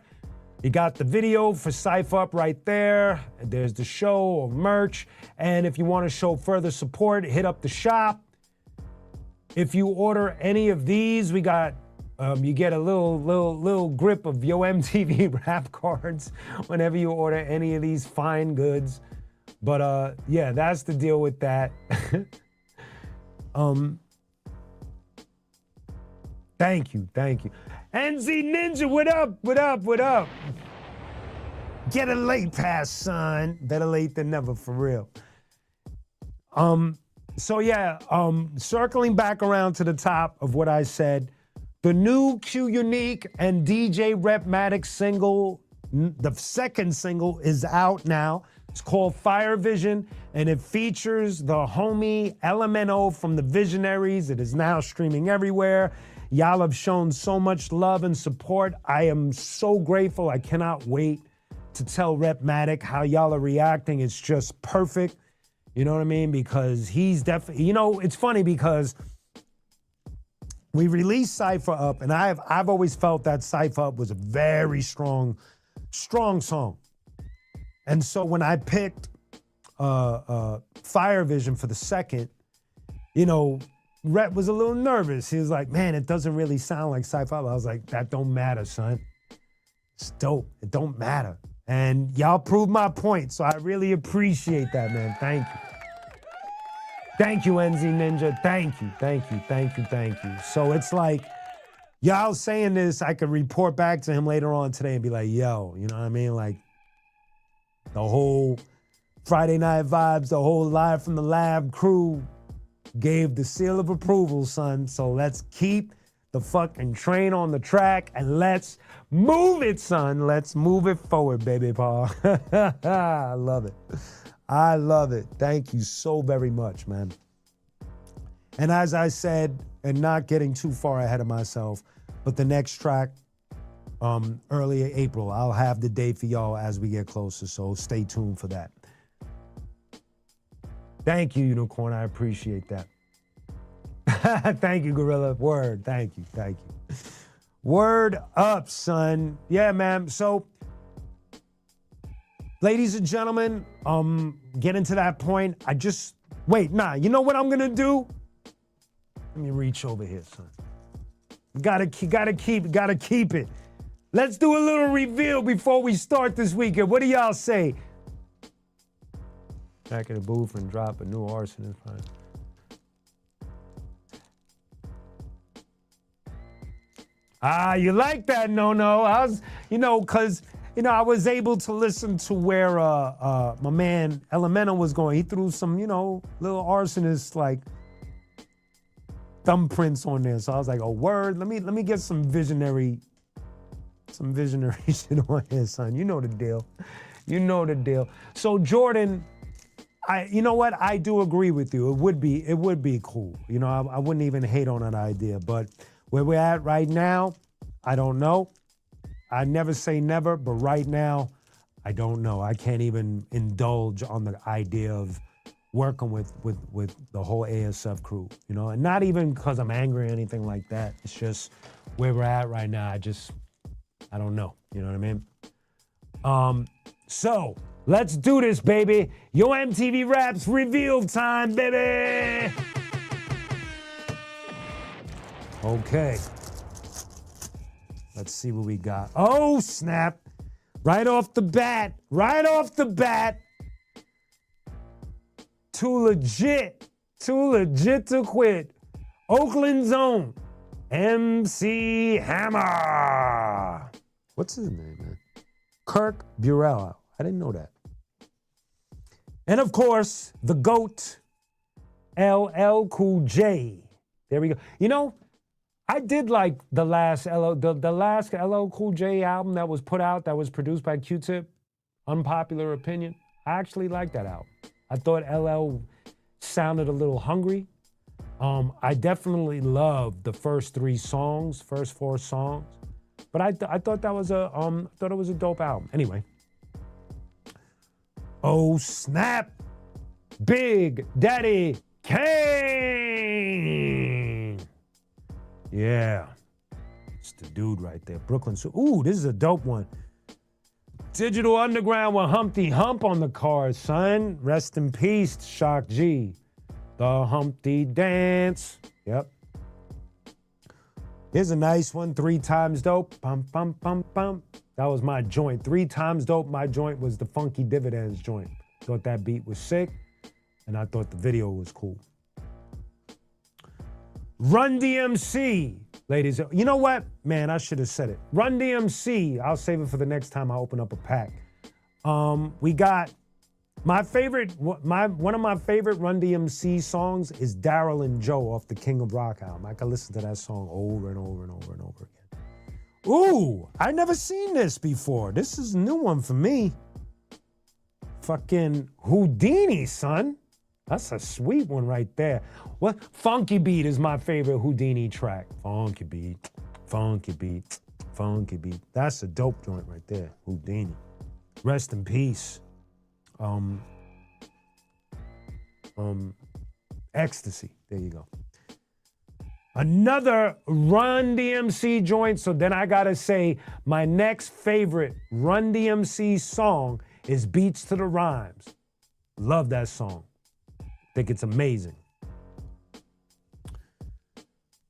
You got the video for Cypher Up right there. There's the show or merch. And if you want to show further support, hit up the shop. If you order any of these, we got you get a little grip of Yo MTV rap cards whenever you order any of these fine goods. But yeah, that's the deal with that. Thank you. NZ Ninja, what up? Get a late pass, son. Better late than never, for real. So yeah, circling back around to the top of what I said, the new Q Unique and DJ Repmatic single, the second single, is out now. It's called Fire Vision, and it features the homie LMNO from the Visionaries. It is now streaming everywhere. Y'all have shown so much love and support. I am so grateful. I cannot wait to tell Repmatic how y'all are reacting. It's just perfect. You know what I mean? Because he's definitely, it's funny because we released Cypher Up, and I've always felt that Cypher Up was a very strong song. And so when I picked Fire Vision for the second, Rep was a little nervous. He was like, man, it doesn't really sound like Cypher Up. I was like, that don't matter, son. It's dope. It don't matter. And y'all proved my point, so I really appreciate that, man. Thank you. Thank you, NZ Ninja. Thank you. So it's like, y'all saying this, I could report back to him later on today and be like, yo, you know what I mean? Like, the whole Friday Night Vibes, the whole Live from the Lab crew gave the seal of approval, son. So let's keep the fucking train on the track and let's move it, son. Let's move it forward, baby Paul. I love it. Thank you so very much, man. And as I said, and not getting too far ahead of myself, but the next track, early April, I'll have the date for y'all as we get closer, so stay tuned for that. Thank you, Unicorn. I appreciate that. Thank you, Gorilla. Word. Thank you. Word up, son. Yeah, man. So, ladies and gentlemen, getting to that point, you know what I'm gonna do? Let me reach over here, son. Gotta keep it. Let's do a little reveal before we start this weekend. What do y'all say? Back in the booth and drop a new arsonist. You like that? No. I was, because, I was able to listen to where my man Elemento was going. He threw some, little arsonist, like, thumbprints on there. So I was like, oh, word. Let me get some visionary shit on here, son. You know the deal. So Jordan, you know what? I do agree with you. It would be cool. I wouldn't even hate on that idea. But where we're at right now, I don't know. I never say never, but right now, I don't know. I can't even indulge on the idea of working with the whole ASF crew, and not even because I'm angry or anything like that. It's just where we're at right now. I don't know. You know what I mean? So let's do this, baby. Yo MTV Raps reveal time, baby. Okay. Let's see what we got. Oh, snap. Right off the bat. Too legit to quit. Oakland's own MC Hammer. What's his name, man? Kirk Burrell. I didn't know that. And of course, the GOAT, LL Cool J. There we go. You know, I did like the last LL Cool J album that was put out, that was produced by Q-Tip. Unpopular opinion. I actually liked that album. I thought LL sounded a little hungry. I definitely loved the first four songs, but I thought that was it was a dope album. Anyway. Oh snap! Big Daddy Kane. Yeah, it's the dude right there, Brooklyn. Ooh, this is a dope one. Digital Underground with Humpty Hump on the card, son. Rest in peace, Shock G. The Humpty Dance. Yep. Here's a nice one. 3 Times Dope. Bum, bum, bum, bum. That was my joint. 3 Times Dope. My joint was the Funky Dividends joint. Thought that beat was sick, and I thought the video was cool. Run DMC, ladies. You know what? Man, I should have said it. Run DMC. I'll save it for the next time I open up a pack. We got my favorite, one of my favorite Run DMC songs is Daryl and Joe off the King of Rock album. I can listen to that song over and over and over and over again. Ooh, I never seen this before. This is a new one for me. Fucking Houdini, son. That's a sweet one right there. What? Funky Beat is my favorite Houdini track. Funky Beat, Funky Beat, Funky Beat. That's a dope joint right there, Houdini. Rest in peace. Ecstasy. There you go. Another Run DMC joint. So then I gotta say my next favorite Run DMC song is Beats to the Rhymes. Love that song. Think it's amazing.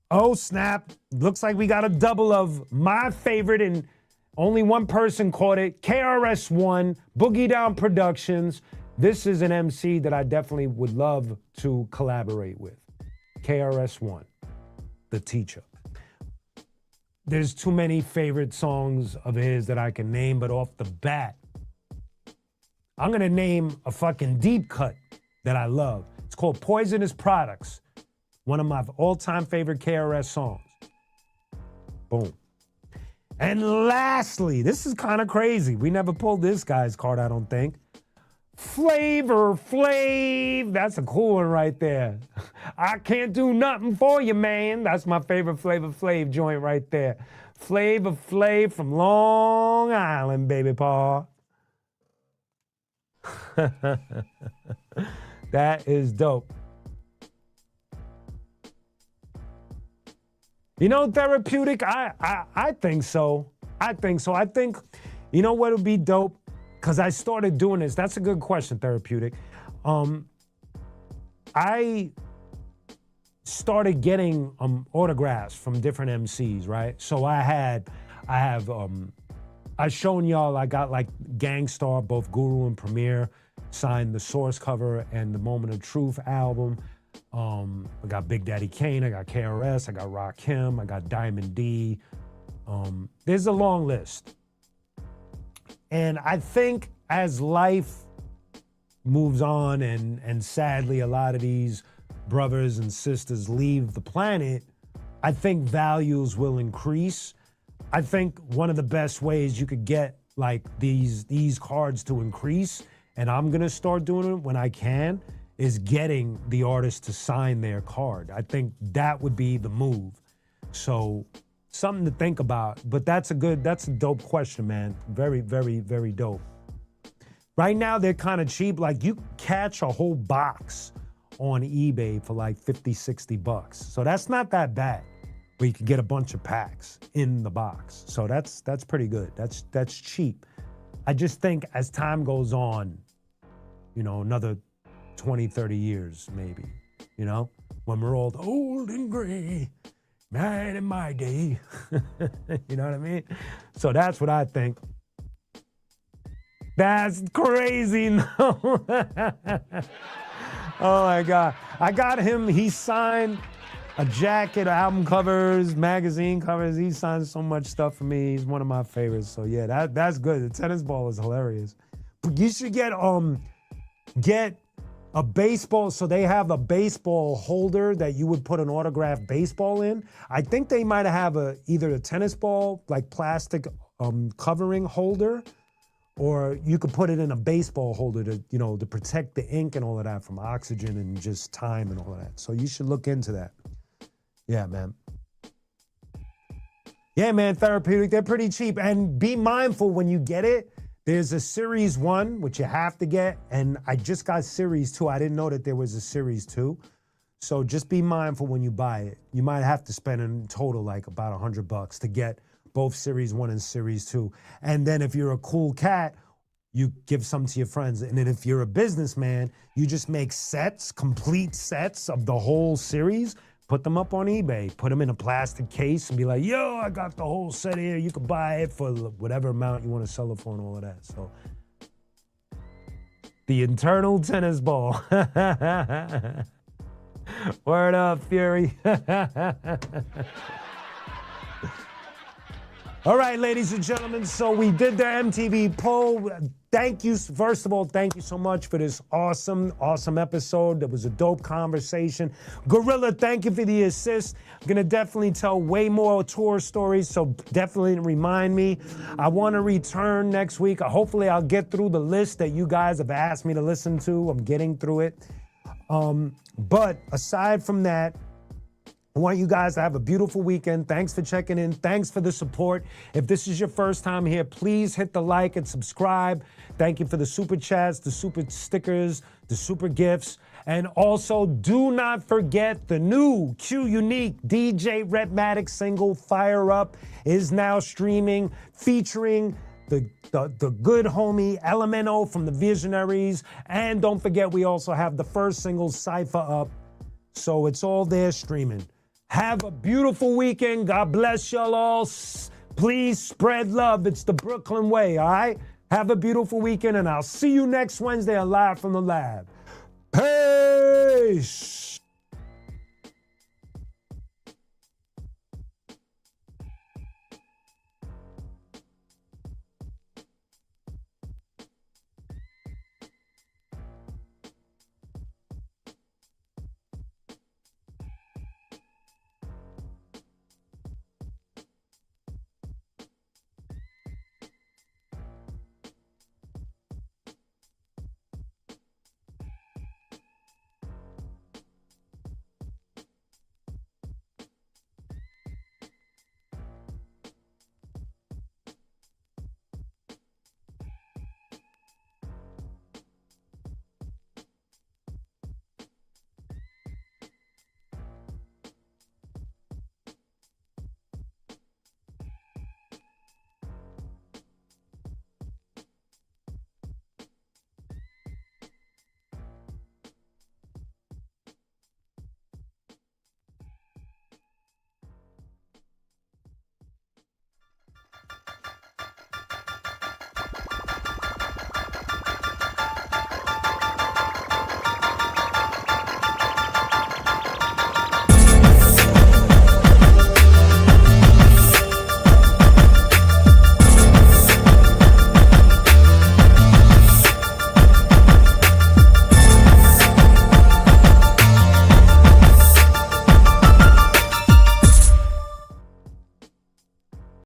Oh snap. Looks like we got a double of my favorite, and only one person caught it. KRS-One, Boogie Down Productions. This is an MC that I definitely would love to collaborate with. KRS-One, the teacher. There's too many favorite songs of his that I can name, but off the bat, I'm gonna name a fucking deep cut that I love. It's called Poisonous Products. One of my all-time favorite KRS songs. Boom. And lastly, this is kind of crazy. We never pulled this guy's card, I don't think. Flavor Flav. That's a cool one right there. I can't do nothing for you, man. That's my favorite Flavor Flav joint right there. Flavor Flav from Long Island, baby paw. That is dope. You know, therapeutic? I think so. I think, you know what would be dope? Because I started doing this. That's a good question, therapeutic. I started getting autographs from different MCs, right? So I've shown y'all, I got like Gang Starr, both Guru and Premier, signed the Source cover and the Moment of Truth album. I got Big Daddy Kane, I got KRS, I got Rakim, I got Diamond D. There's a long list. And I think as life moves on and sadly a lot of these brothers and sisters leave the planet, I think values will increase. I think one of the best ways you could get like these cards to increase, and I'm gonna start doing it when I can, is getting the artist to sign their card. I think that would be the move. So something to think about, but that's a dope question, man. Very, very, very dope. Right now, they're kind of cheap. Like you catch a whole box on eBay for like 50, 60 bucks. So that's not that bad, but you can get a bunch of packs in the box. So that's pretty good. That's cheap. I just think as time goes on, you know, another 20, 30 years maybe, you know, when we're all old and gray, man in my day. You know what I mean? So that's what I think. That's crazy. No. Oh my God. I got him, he signed a jacket, album covers, magazine covers. He signed so much stuff for me. He's one of my favorites. So yeah, that's good. The tennis ball is hilarious. But you should get a baseball, so they have a baseball holder that you would put an autographed baseball in. I think they might have either a tennis ball, like plastic covering holder, or you could put it in a baseball holder to protect the ink and all of that from oxygen and just time and all of that. So you should look into that. Yeah, man. Yeah, man, Therapeutic, they're pretty cheap. And be mindful when you get it. There's a Series 1, which you have to get, and I just got Series 2. I didn't know that there was a Series 2. So just be mindful when you buy it. You might have to spend in total like about $100 to get both Series 1 and Series 2. And then if you're a cool cat, you give some to your friends. And then if you're a businessman, you just make sets, complete sets of the whole series, put them up on eBay, put them in a plastic case and be like, yo, I got the whole set here. You can buy it for whatever amount you want to sell it for and all of that. So the internal tennis ball. Word up, Fury. All right, ladies and gentlemen, so we did the MTV poll. Thank you, first of all, thank you so much for this awesome episode. That was a dope conversation. Gorilla, thank you for the assist. I'm gonna definitely tell way more tour stories, so definitely remind me. I wanna return next week. Hopefully I'll get through the list that you guys have asked me to listen to. I'm getting through it. But aside from that, I want you guys to have a beautiful weekend. Thanks for checking in. Thanks for the support. If this is your first time here, please hit the like and subscribe. Thank you for the super chats, the super stickers, the super gifts. And also, do not forget the new Q Unique DJ Rhetmatic single, Fire Up, is now streaming, featuring the good homie Elemento from the Visionaries. And don't forget, we also have the first single, Cypher Up. So it's all there streaming. Have a beautiful weekend. God bless y'all all. Please spread love. It's the Brooklyn way, all right? Have a beautiful weekend, and I'll see you next Wednesday on Live from the Lab. Peace!